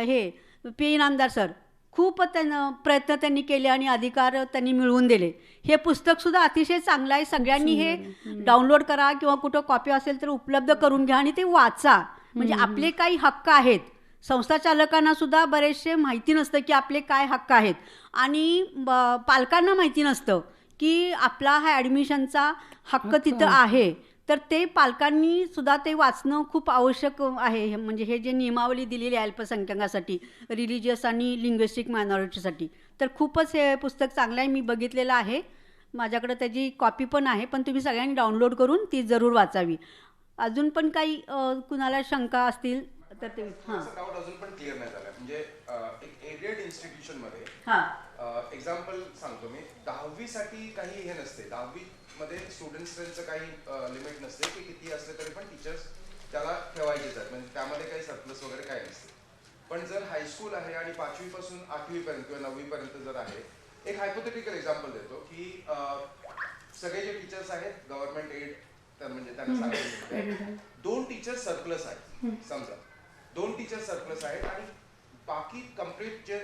हे PA इनामदार सर खूप प्रयत्न त्यांनी केले आणि अधिकार त्यांनी मिळवून दिले. हे पुस्तकसुद्धा अतिशय चांगलं आहे. सगळ्यांनी हे डाउनलोड करा किंवा कुठं कॉपी असेल तर उपलब्ध करून घ्या आणि ते वाचा. म्हणजे आपले काही हक्क आहेत. संस्थाचालकांना सुद्धा बरेचसे माहिती नसतं की आपले काय हक्क आहेत आणि पालकांना माहिती नसतं की आपला हा ॲडमिशनचा हक्क तिथं आहे. तर ते पालकांनी सुद्धा ते वाचणं खूप आवश्यक आहे. म्हणजे हे जे नियमावली दिलेली आहे अल्पसंख्याकासाठी, रिलिजियस आणि लिंग्विस्टिक मायनॉरिटीसाठी, तर खूपच हे पुस्तक चांगलं आहे. मी बघितलेलं आहे, माझ्याकडे त्याची कॉपी पण आहे, पण तुम्ही सगळ्यांनी डाउनलोड करून ती जरूर वाचावी. अजून पण काही कुणाला शंका असतील तर ते डाऊट अजून पण क्लिअर नाही झाला. म्हणजे एक एडेड इन्स्टिट्यूशनमध्ये एक्झाम्पल सांगतो मी, 10वी साठी काही हे नसते. 10वी मध्ये स्टुडंट स्ट्रेंथचं काही लिमिट नसते की किती असले तरी पण टीचर्स त्याला ठेवायचेच आहेत, म्हणजे त्यामध्ये काही सरप्लस वगैरे काही नसते. पण जर हायस्कूल आहे आणि 5वी पासून 8वी पर्यंत किंवा 9वी पर्यंत जर आहे, एक हायपोथेटिकल एक्झाम्पल देतो की सगळे जे टीचर्स आहेत गव्हर्नमेंट एड, तर म्हणजे त्यांना सांगितलं 2 टीचर सरप्लस आहेत. समजा 2 टीचर सरप्लस आहेत आणि बाकी कम्प्लीट जे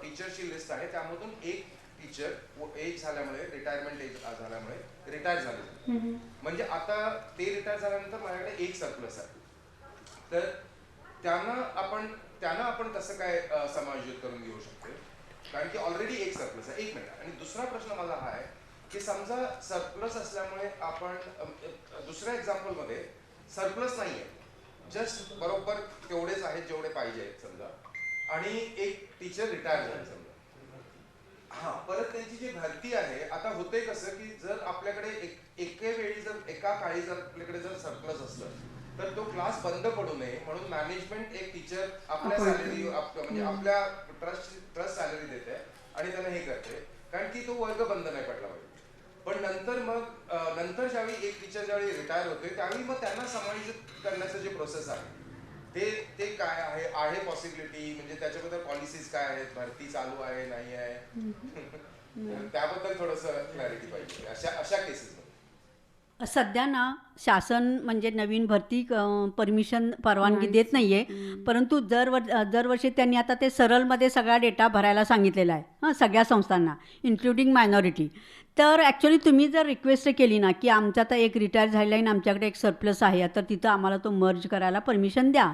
टीचरची लिस्ट आहे त्यामधून एक टीचर एज झाल्यामुळे, रिटायरमेंट एज झाल्यामुळे रिटायर झाले. म्हणजे आता ते रिटायर झाल्यानंतर माझ्याकडे एक सरप्लस आहे. तर त्यांना आपण कसं काय समायोजित करून घेऊ शकतो, कारण की ऑलरेडी एक सरप्लस आहे. एक मिनिट. आणि दुसरा प्रश्न माझा हा आहे की समजा सरप्लस असल्यामुळे आपण दुसऱ्या एक्झाम्पलमध्ये सरप्लस नाही आहे, जस्ट बरोबर तेवढेच आहेत जेवढे पाहिजे आहेत समजा, आणि एक टीचर रिटायर झाले समजा. हा, परत त्यांची जी भरती आहे, आता होते कसं की जर आपल्याकडे एके वेळी जर एका काळी जर आपल्याकडे जर सरप्लस असलं तर तो क्लास बंद पडू नये म्हणून मॅनेजमेंट एक टीचर आपल्या सॅलरी म्हणजे आपल्या ट्रस्ट सॅलरी देते आणि त्यांना हे करते, कारण की तो वर्ग बंद नाही पडला पाहिजे. पण नंतर ज्यावेळी एक टीचर ज्यावेळी रिटायर होते त्यावेळी मग त्यांना समायोजित करण्याचं जे प्रोसेस आहे ते काय आहे पॉसिबिलिटी, म्हणजे त्याच्याबद्दल पॉलिसीज काय आहेत, भरती चालू आहे नाही आहे, त्याबद्दल थोडंसं क्लॅरिटी पाहिजे अशा केसेस मध्ये. सध्या ना शासन म्हणजे नवीन भरती परवानगी देत नाही आहे, परंतु दरवर्षी त्यांनी आता ते सरलमध्ये सगळा डेटा भरायला सांगितलेला आहे सगळ्या संस्थांना इन्क्लुडिंग मायनॉरिटी. तर ॲक्च्युली तुम्ही जर रिक्वेस्ट केली ना की आमचा आता एक रिटायर झालेला आहे आणि आमच्याकडे एक सरप्लस आहे, तर तिथं आम्हाला तो मर्ज करायला परमिशन द्या,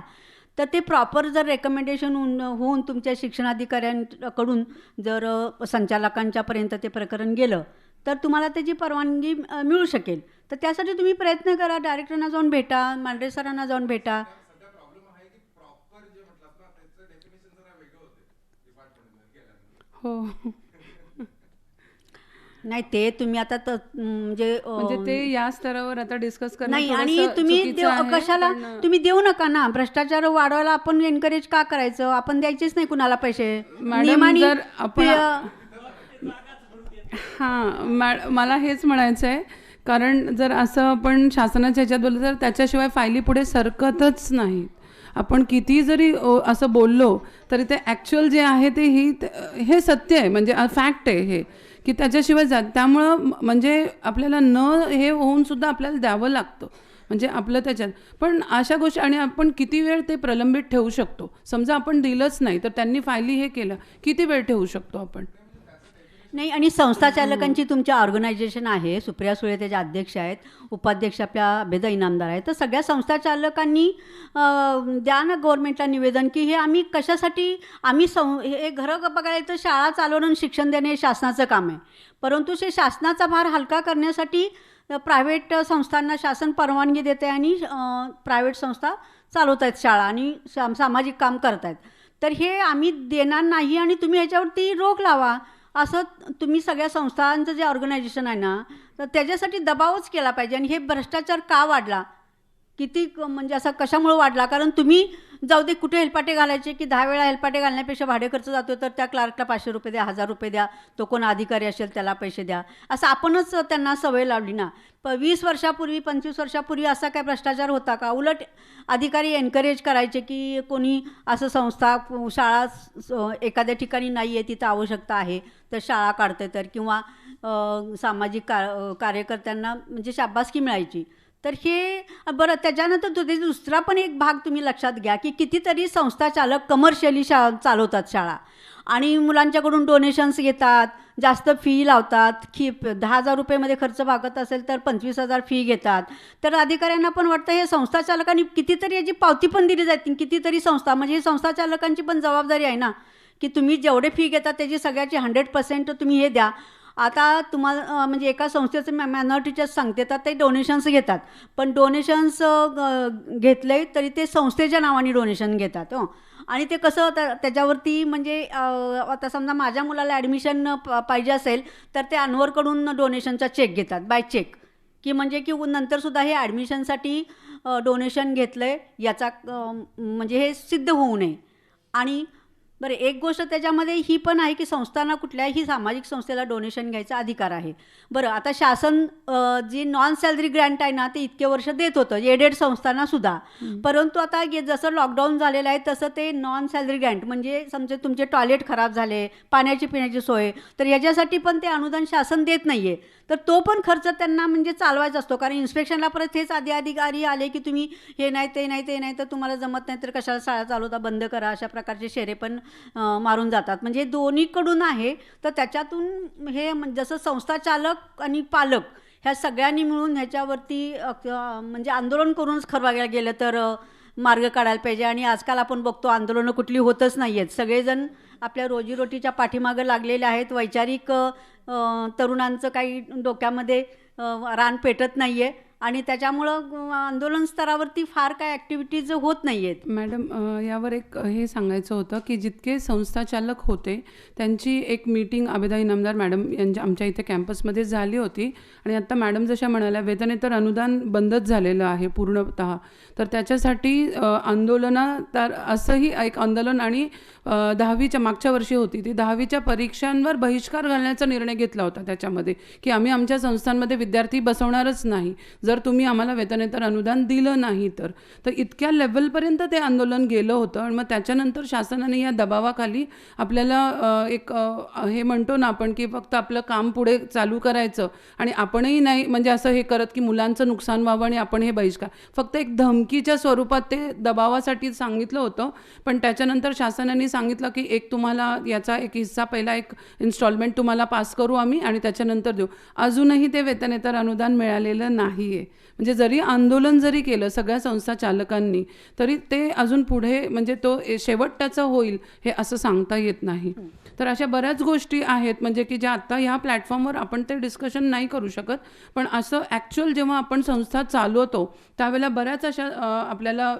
तर ते प्रॉपर जर रेकमेंडेशन होऊन तुमच्या शिक्षणाधिकाऱ्यांकडून जर संचालकांच्यापर्यंत ते प्रकरण गेलं तर तुम्हाला त्याची परवानगी मिळू शकेल. तर त्यासाठी तुम्ही प्रयत्न करा, डायरेक्टरांना जाऊन भेटा, मांढरे सरांना जाऊन भेटा. सध्या प्रॉब्लेम आहे की प्रॉपर जे म्हटलं ना त्याचं डेफिनेशन जरा वेगळं होते डिपार्टमेंटमध्ये गेल्यानंतर. हो, नाही ते तुम्ही आता म्हणजे म्हणजे ते या स्तरावर आता डिस्कस करणं नाही, आणि थोडंसं तुम्ही चुकीचं आहे, कशाला पण तुम्ही देऊ नका ना. भ्रष्टाचार वाढवायला आपण एनकरेज का करायचं? आपण द्यायचेच नाही कुणाला पैसे. मॅडम, नियमाने जर आपण मला हेच म्हणायचं आहे, कारण जर असं आपण शासनाच्या ह्याच्यात बोललं तर त्याच्याशिवाय फायली पुढे सरकतच नाहीत. आपण किती जरी असं बोललो तरी ते ॲक्च्युअल जे आहे ते हे सत्य आहे, म्हणजे फॅक्ट आहे हे, की त्याच्याशिवाय जात. त्यामुळं म्हणजे आपल्याला हे होऊन सुद्धा आपल्याला द्यावं लागतं, म्हणजे आपलं त्याच्यात. पण अशा गोष्टी, आणि आपण किती वेळ ते प्रलंबित ठेवू शकतो? समजा आपण दिलंच नाही तर त्यांनी फायली हे केलं, किती वेळ ठेवू शकतो आपण? नाही, आणि संस्था चालकांची तुमच्या ऑर्गनायझेशन आहे, सुप्रिया सुळे त्याचे अध्यक्ष आहेत, उपाध्यक्ष आपल्या अभेदा इनामदार आहेत. तर सगळ्या संस्था चालकांनी द्या ना गव्हर्नमेंटला निवेदन की हे आम्ही कशासाठी, आम्ही हे घरं बघायचं, शाळा चालवणं आणि शिक्षण देणे हे शासनाचं काम आहे, परंतु ते शासनाचा भार हलका करण्यासाठी प्रायव्हेट संस्थांना शासन परवानगी देते आणि प्रायव्हेट संस्था चालवत आहेत शाळा आणि सामाजिक काम करत आहेत. तर हे आम्ही देणार नाही आणि तुम्ही ह्याच्यावरती रोख लावा, असं तुम्ही सगळ्या संस्थांचं जे ऑर्गनायझेशन आहे ना, तर त्याच्यासाठी दबावच केला पाहिजे. आणि हे भ्रष्टाचार का वाढला, किती म्हणजे असा कशामुळे वाढला? कारण तुम्ही जाऊ दे कुठे हेलपाटे घालायचे की 10 वेळा हेलपाटे घालण्यापेक्षा भाडे खर्च जातो, तर त्या क्लार्कला 500 रुपये द्या, 1000 रुपये द्या, तो कोण अधिकारी असेल त्याला पैसे द्या, असं आपणच त्यांना सवय लावली ना. 20 वर्षापूर्वी 25 वर्षापूर्वी असा काय भ्रष्टाचार होता का? उलट अधिकारी एनकरेज करायचे की कोणी असं संस्था शाळा एखाद्या ठिकाणी नाही आहे, तिथं आवश्यकता आहे तर शाळा काढते तर, किंवा सामाजिक कार्यकर्त्यांना म्हणजे शाबासकी मिळायची. तर हे बरं. त्याच्यानंतर दुसरा पण एक भाग तुम्ही लक्षात घ्या की कितीतरी संस्था चालक कमर्शियली चालवतात शाळा आणि मुलांच्याकडून डोनेशन्स घेतात, जास्त फी लावतात, 10,000 रुपयेमध्ये खर्च भागत असेल तर 25,000 फी घेतात. तर अधिकाऱ्यांना पण वाटतं हे संस्था चालकांनी कितीतरी याची पावती पण दिली जाते, कितीतरी संस्था, म्हणजे हे संस्था चालकांची पण जबाबदारी आहे ना की तुम्ही जेवढे फी घेतात त्याची सगळ्याची 100% तुम्ही हे द्या. आता तुम्हाला म्हणजे एका संस्थेचं मायनॉरिटीच्याच सांगते तर ते डोनेशन्स घेतात, पण डोनेशन्स घेतले तरी ते संस्थेच्या नावाने डोनेशन घेतात. आणि ते कसं त्याच्यावरती म्हणजे आता समजा माझ्या मुलाला ॲडमिशन पाहिजे असेल तर ते अनवरकडून डोनेशनचा चेक घेतात, बाय चेक, की म्हणजे की नंतरसुद्धा हे ॲडमिशनसाठी डोनेशन घेतलं आहे याचा म्हणजे हे सिद्ध होऊ नये. आणि बरं, एक गोष्ट त्याच्यामध्ये ही पण आहे की संस्थांना कुठल्याही सामाजिक संस्थेला डोनेशन घ्यायचा अधिकार आहे. बरं, आता शासन जी नॉन सॅलरी ग्रँट आहे ना ते इतके वर्ष देत होतं एडेड संस्थांना सुद्धा, परंतु आता जसं लॉकडाऊन झालेलं आहे तसं ते नॉन सॅलरी ग्रँट म्हणजे समजा तुमचे टॉयलेट खराब झाले, पाण्याची पिण्याची सोय, तर याच्यासाठी पण ते अनुदान शासन देत नाही आहे. तर तो पण खर्च त्यांना म्हणजे चालवायचा असतो, कारण इन्स्पेक्शनला परत हेच अधिकारी आले की तुम्ही हे नाही ते नाही ते नाही तर तुम्हाला जमत नाही तर कशाला शाळा चालवता, बंद करा, अशा प्रकारचे शेरे पण मारून जातात. म्हणजे दोन्हीकडून आहे. तर त्याच्यातून हे जसं संस्था चालक आणि पालक ह्या सगळ्यांनी मिळून ह्याच्यावरती म्हणजे आंदोलन करूनच खरं बघायला गेलं तर मार्ग काढायला पाहिजे. आणि आजकाल आपण बघतो आंदोलनं कुठली होतच नाही आहेत, सगळेजण आपल्या रोजीरोटीच्या पाठीमागं लागलेले आहेत. वैचारिक तरुणांचं काही डोक्यामध्ये रान पेटत नाही आहे आणि त्याच्यामुळं आंदोलन स्तरावरती फार काय ॲक्टिव्हिटीज होत नाही आहेत. मॅडम, यावर एक हे सांगायचं होतं की जितके संस्थाचालक होते त्यांची एक मीटिंग आबेदा इनामदार मॅडम यांच्या आमच्या इथे कॅम्पसमध्ये झाली होती. आणि आत्ता मॅडम जशा म्हणाल्या वेतनेतर अनुदान बंदच झालेलं आहे पूर्णतः, तर त्याच्यासाठी आंदोलनं, तर असंही एक आंदोलन आणि 10वीच्या मागच्या वर्षी होती ती 10वीच्या परीक्षांवर बहिष्कार घालण्याचा निर्णय घेतला होता त्याच्यामध्ये, की आम्ही आमच्या संस्थांमध्ये विद्यार्थी बसवणारच नाही. जर जर तुम्ही आम्हाला वेतनेतर अनुदान दिलं नाही तर इतक्या लेवलपर्यंत ते आंदोलन गेलं होतं. आणि मग त्याच्यानंतर शासनाने या दबावाखाली आपल्याला एक हे म्हणतो ना आपण की फक्त आपलं काम पुढे चालू करायचं आणि आपणही नाही म्हणजे असं हे करत की मुलांचं नुकसान व्हावं आणि आपण हे बहिष्कार, फक्त एक धमकीच्या स्वरूपात ते दबावासाठी सांगितलं होतं. पण त्याच्यानंतर शासनाने सांगितलं की एक तुम्हाला याचा एक हिस्सा पहिला एक इन्स्टॉलमेंट तुम्हाला पास करू आम्ही आणि त्याच्यानंतर देऊ. अजूनही ते वेतनेतर अनुदान मिळालेलं नाही आहे. म्हणजे जरी आंदोलन जरी केलं सगळ्या संस्था चालकांनी तरी ते अजून पुढे म्हणजे तो शेवट त्याचं होईल हे असं सांगता येत नाही. तर अशा बऱ्याच गोष्टी आहेत म्हणजे की ज्या आत्ता ह्या प्लॅटफॉर्मवर आपण ते डिस्कशन नाही करू शकत. पण असं ॲक्च्युअल जेव्हा आपण संस्था चालवतो त्यावेळेला बऱ्याच अशा आपल्याला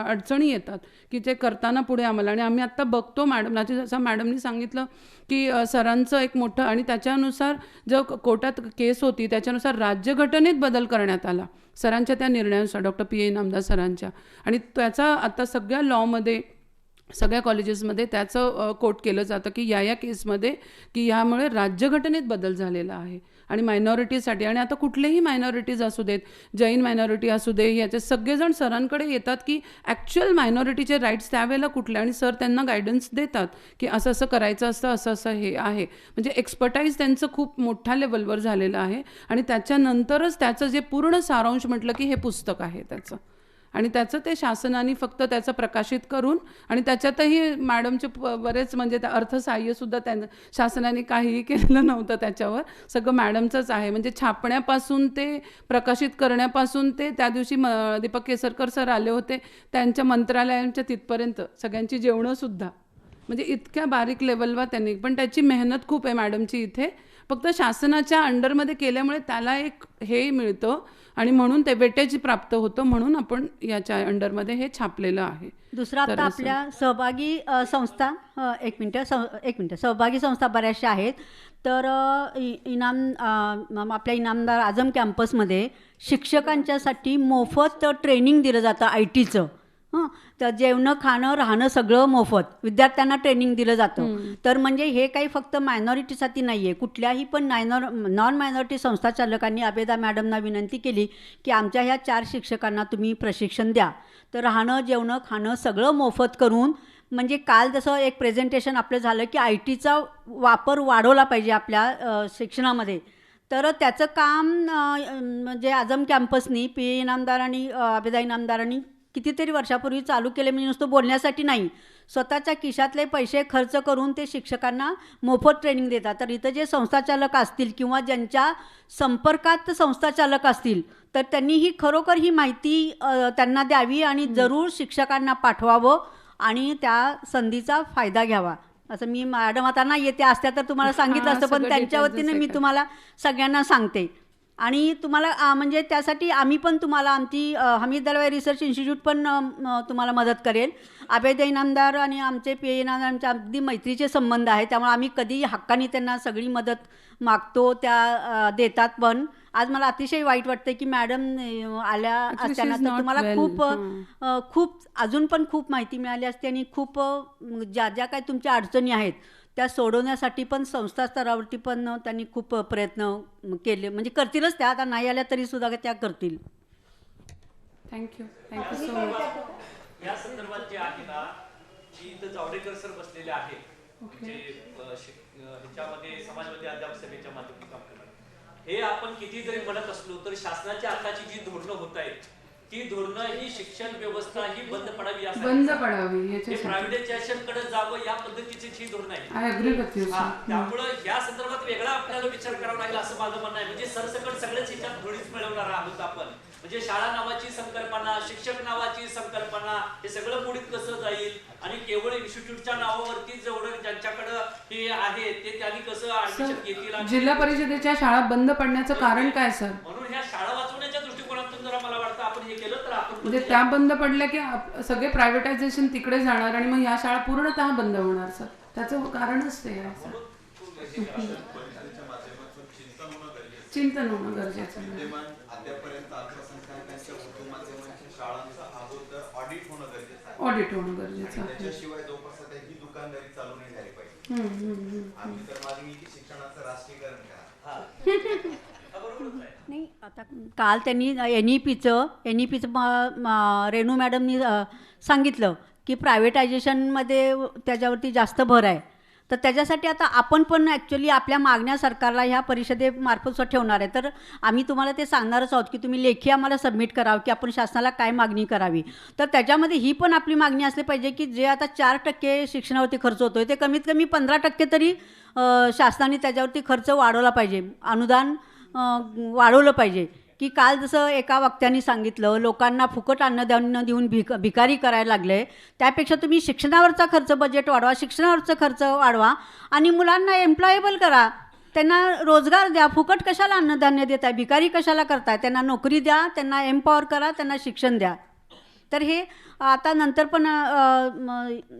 अडचणी येतात की ते करताना पुढे आम्हाला. आणि आम्ही आत्ता बघतो मॅडमनाची जसं मॅडमनी सांगितलं की सरांचं एक मोठं आणि त्याच्यानुसार जो कोर्टात केस होती त्याच्यानुसार राज्यघटनेत बदल करण्यात आला सरांच्या त्या निर्णयानुसार, डॉक्टर पी इनामदार सरांच्या. आणि त्याचा आता सगळ्या लॉमध्ये सगळ्या कॉलेजेसमध्ये त्याचं कोट केलं जातं की या केसमध्ये की यामुळे राज्यघटनेत बदल झालेला आहे आणि मायनॉरिटीसाठी. आणि आता कुठलेही मायनॉरिटीज असू देत, जैन मायनॉरिटी असू दे, याचे सगळेजण सरांकडे येतात की ॲक्च्युअल मायनॉरिटीचे राईट्स त्यावेळेला कुठले आणि सर त्यांना गायडन्स देतात की असं असं करायचं असतं, असं असं हे आहे. म्हणजे एक्सपर्टाईज त्यांचं खूप मोठ्या लेवलवर झालेलं आहे. आणि त्याच्यानंतरच त्याचं जे पूर्ण सारांश म्हटलं की हे पुस्तक आहे त्याचं. आणि त्याचं ते शासनाने फक्त त्याचं प्रकाशित करून आणि त्याच्यातही मॅडमचे बरेच म्हणजे त्या अर्थसहाय्यसुद्धा त्यांना शासनाने काहीही केलेलं नव्हतं त्याच्यावर, सगळं मॅडमचंच आहे. म्हणजे छापण्यापासून ते प्रकाशित करण्यापासून ते त्या दिवशी दीपक केसरकर सर आले होते त्यांच्या मंत्रालयांच्या तिथपर्यंत सगळ्यांची जेवणंसुद्धा म्हणजे इतक्या बारीक लेवलवर त्यांनी. पण त्याची मेहनत खूप आहे मॅडमची इथे, फक्त शासनाच्या अंडरमध्ये केल्यामुळे त्याला एक हे मिळतं आणि म्हणून ते वेटेज प्राप्त होतं म्हणून आपण याच्या अंडरमध्ये हे छापलेलं आहे. दुसरा आता आपल्या सहभागी संस्था एक मिनटं सहभागी संस्था बऱ्याचशा आहेत. तर आपल्या इनामदार आझम कॅम्पसमध्ये शिक्षकांच्यासाठी मोफत ट्रेनिंग दिलं जातं आय टीचं. तर जेवणं खाणं राहणं सगळं मोफत विद्यार्थ्यांना ट्रेनिंग दिलं जातं. तर म्हणजे हे काही फक्त मायनॉरिटीसाठी नाही आहे, कुठल्याही पण नॉन मायनॉरिटी संस्था चालकांनी आबेदा मॅडमना विनंती केली की आमच्या ह्या 4 शिक्षकांना तुम्ही प्रशिक्षण द्या. तर राहणं जेवणं खाणं सगळं मोफत करून म्हणजे काल जसं एक प्रेझेंटेशन आपलं झालं की आय टीचा वापर वाढवला पाहिजे आपल्या शिक्षणामध्ये. तर त्याचं काम म्हणजे आझम कॅम्पसनी पी इनामदार आणि आबेदा इनामदारांनी कितीतरी वर्षापूर्वी चालू केले. म्हणजे नुसतं बोलण्यासाठी नाही, स्वतःच्या खिशातले पैसे खर्च करून ते शिक्षकांना मोफत ट्रेनिंग देतात. तर इथं जे संस्थाचालक असतील किंवा ज्यांच्या संपर्कात संस्थाचालक असतील तर त्यांनी ही खरोखर ही माहिती त्यांना द्यावी आणि जरूर शिक्षकांना पाठवावं आणि त्या संधीचा फायदा घ्यावा. असं मी मॅडम आता नाही येते असत्या तर तुम्हाला सांगितलं असतं, पण त्यांच्या वतीने मी तुम्हाला सगळ्यांना सांगते. आणि तुम्हाला म्हणजे त्यासाठी आम्ही पण तुम्हाला आमची हमीद दलवाई रिसर्च इन्स्टिट्यूट पण तुम्हाला मदत करेल. आबेदा इनामदार आणि आमचे पी इनामदारांचे अगदी मैत्रीचे संबंध आहे, त्यामुळे आम्ही कधी हक्काने त्यांना सगळी मदत मागतो, त्या देतात. पण आज मला अतिशय वाईट वाटतं की मॅडम आल्या असताना तर तुम्हाला खूप अजून पण खूप माहिती मिळाली असते आणि खूप ज्या ज्या काही तुमच्या अडचणी आहेत त्या सोडवण्यासाठी पण संस्था स्तरावरती पण त्यांनी खूप प्रयत्न केले, म्हणजे करतीलच त्या, आता नाही आल्या तरी सुद्धा त्या करतील. Thank you so much. या संदर्भात जे आहे ना की इथं जावडेकर सर बसलेले आहेत, म्हणजे ह्याच्यामध्ये समाजवादी अध्यापक सभेच्या माध्यमातून काम करणार. हे आपण किती जरी म्हणत असलो तर शासनाच्या हाताची जी धोरणं होत आहेत ती धोरणं ही शिक्षण व्यवस्था ही बंद पडावी, हे प्रायव्हेटायझेशन कडे जावं या पद्धतीची ही धोरणं आहे. त्यामुळं या संदर्भात वेगळा आपल्याला विचार करावा लागेल असं माझं म्हणणं आहे. म्हणजे सरसकट सगळेच ह्याच्यात धोरणीच मिळवणार आहोत आपण. म्हणजे शाळा नावाची संकल्पना, शिक्षक नावाची संकल्पना हे सगळं पुढीत कसं जाईल आणि केवळ इन्स्टिट्यूटच्या नावावरती जेवढं ज्यांच्याकडे हे आहे ते त्यांनी कसं ऍडमिशन घेतील. जिल्हा परिषदेच्या शाळा बंद पडण्याचं कारण काय सर? म्हणून ह्या शाळा वाचवण्याच्या दृष्टिकोनातून जरा मला वाटतं आपण हे केलं तर आपण म्हणजे त्या बंद पडल्या की सगळे प्रायव्हेटायझेशन तिकडे जाणार आणि मग ह्या शाळा पूर्णतः बंद होणार सर. त्याचं कारणच ते आहे. चिंतन होणं गरजेचं आहे. ऑडिट होणं गरजेचं आहे. त्याच्याशिवाय जोपर्यंत ही दुकानदारी चालू नाही झाली पाहिजे. आम्ही तर माझी शिक्षणाचं राष्ट्रीयकरण करा. बरोबर आहे. नाही आता काल त्यांनी एन ई पीचं रेणू मॅडमनी सांगितलं की प्रायव्हेटायझेशनमध्ये त्याच्यावरती जास्त भर आहे. तर त्याच्यासाठी आता आपण पण ॲक्च्युली आपल्या मागण्या सरकारला ह्या परिषदेमार्फत ठेवणार आहे. तर आम्ही तुम्हाला ते सांगणारच आहोत की तुम्ही लेखी आम्हाला सबमिट करावं की आपण शासनाला काय मागणी करावी. तर त्याच्यामध्ये ही पण आपली मागणी असली पाहिजे की जे आता 4% शिक्षणावरती खर्च होतो आहे ते कमीत कमी 15% तरी शासनाने त्याच्यावरती खर्च वाढवला पाहिजे, अनुदान वाढवलं पाहिजे. की काल जसं एका वक्त्यांनी सांगितलं लोकांना फुकट अन्नधान्य देऊन भिकारी करायला लागले, त्यापेक्षा तुम्ही शिक्षणावरचा खर्च बजेट वाढवा, शिक्षणावरचा खर्च वाढवा आणि मुलांना एम्प्लॉयेबल करा, त्यांना रोजगार द्या. फुकट कशाला अन्नधान्य देताय, भिकारी कशाला करताय, त्यांना नोकरी द्या, त्यांना एम्पॉवर करा, त्यांना शिक्षण द्या. तर हे आता नंतर पण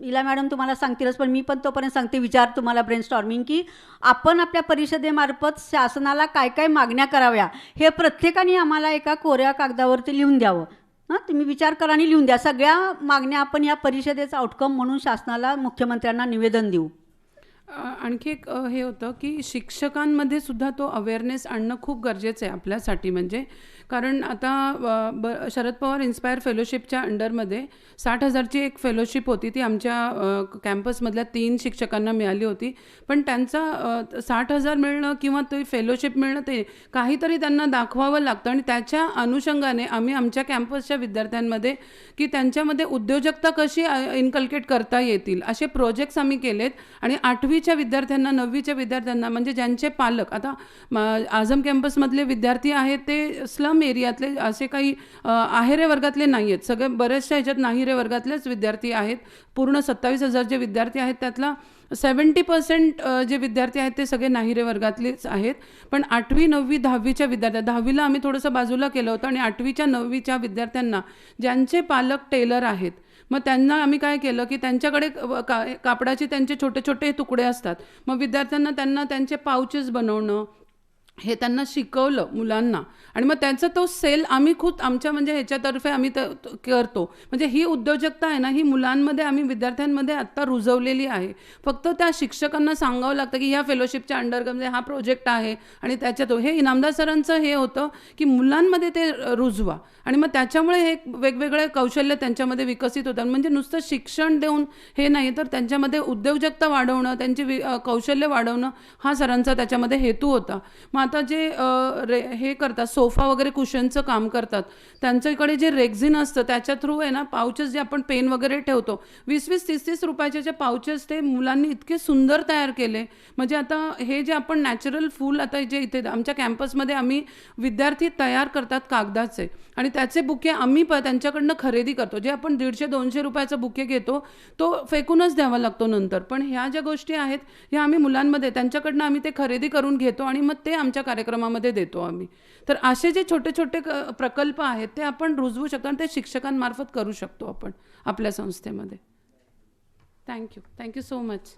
इला मॅडम तुम्हाला सांगतीलच, पण मी पण तोपर्यंत सांगते विचार तुम्हाला ब्रेनस्टॉर्मिंग की आपण आपल्या परिषदेमार्फत शासनाला काय काय मागण्या कराव्या हे प्रत्येकाने आम्हाला एका कोऱ्या कागदावरती लिहून द्यावं. तुम्ही विचार करा आणि लिहून द्या. सगळ्या मागण्या आपण या परिषदेचा आउटकम म्हणून शासनाला मुख्यमंत्र्यांना निवेदन देऊ. आणखी एक हे होतं की शिक्षकांमध्ये सुद्धा तो अवेअरनेस आणणं खूप गरजेचं आहे आपल्यासाठी. म्हणजे कारण आता शरद पवार इन्स्पायर फेलोशिपच्या अंडरमध्ये 60,000ची एक फेलोशिप होती, ती आमच्या कॅम्पसमधल्या 3 शिक्षकांना मिळाली होती. पण त्यांचा 60,000 मिळणं किंवा ते फेलोशिप मिळणं ते काहीतरी त्यांना दाखवावं लागतं. आणि त्याच्या अनुषंगाने आम्ही आमच्या कॅम्पसच्या विद्यार्थ्यांमध्ये की त्यांच्यामध्ये उद्योजकता कशी इन्कल्केट करता येतील असे प्रोजेक्ट्स आम्ही केलेत. आणि 8वीच्या विद्यार्थ्यांना 9वीच्या विद्यार्थ्यांना म्हणजे ज्यांचे पालक आता आझम कॅम्पसमधले विद्यार्थी आहेत ते स्लम एरियातले असे काही आहेरे वर्गातले नाही आहेत, सगळे बऱ्याचशा ह्याच्यात नाहीरे वर्गातलेच विद्यार्थी आहेत. पूर्ण 27,000 जे विद्यार्थी आहेत त्यातला 70% जे विद्यार्थी आहेत ते सगळे नाहिरे वर्गातलेच आहेत. पण 8वी 9वी 10वीच्या 10वीला आम्ही थोडंसं बाजूला केलं होतं आणि 8वीच्या 9वीच्या विद्यार्थ्यांना ज्यांचे पालक टेलर आहेत मग त्यांना आम्ही काय केलं की त्यांच्याकडे कापडाचे त्यांचे छोटे छोटे तुकडे असतात, मग विद्यार्थ्यांना त्यांना त्यांचे पाउचेस बनवणं हे त्यांना शिकवलं मुलांना. आणि मग त्यांचा तो सेल आम्ही खूप आमच्या म्हणजे ह्याच्यातर्फे आम्ही करतो. म्हणजे ही उद्योजकता आहे ना ही मुलांमध्ये आम्ही विद्यार्थ्यांमध्ये आत्ता रुजवलेली आहे. फक्त त्या शिक्षकांना सांगावं लागतं की ह्या फेलोशिपच्या अंडरमध्ये हा प्रोजेक्ट आहे आणि त्याच्यात हे इनामदार सरांचं हे होतं की मुलांमध्ये ते रुजवा आणि मग त्याच्यामुळे हे वेगवेगळे कौशल्य त्यांच्यामध्ये विकसित होतात. म्हणजे नुसतं शिक्षण देऊन हे नाही तर त्यांच्यामध्ये उद्योजकता वाढवणं, त्यांची कौशल्य वाढवणं हा सरांचा त्याच्यामध्ये हेतू होता. मग आता जे हे करतात सोफा वगैरे कुशनचं काम करतात त्यांच्याकडे जे रेक्झिन असतं त्याच्या थ्रू आहे ना पाउचेस जे आपण पेन वगैरे ठेवतो 20-20, 30-30 रुपयाचे जे पाउचेस ते मुलांनी इतके सुंदर तयार केले. म्हणजे आता हे जे आपण नॅचरल फूल आता जे इथे आमच्या कॅम्पसमध्ये आम्ही विद्यार्थी तयार करतात कागदाचे आणि त्याचे बुके आम्ही त्यांच्याकडनं खरेदी करतो. जे आपण 150-200 रुपयाचा बुके घेतो तो फेकूनच द्यावा लागतो नंतर. पण ह्या ज्या गोष्टी आहेत ह्या आम्ही मुलांमध्ये त्यांच्याकडनं आम्ही ते खरेदी करून घेतो आणि मग ते आमच्या कार्यक्रमामध्ये देतो आम्ही. तर असे जे छोटे छोटे प्रकल्प आहेत ते आपण रुजवू शकतो आणि ते शिक्षकांमार्फत करू शकतो आपण आपल्या संस्थेमध्ये. Thank you so much.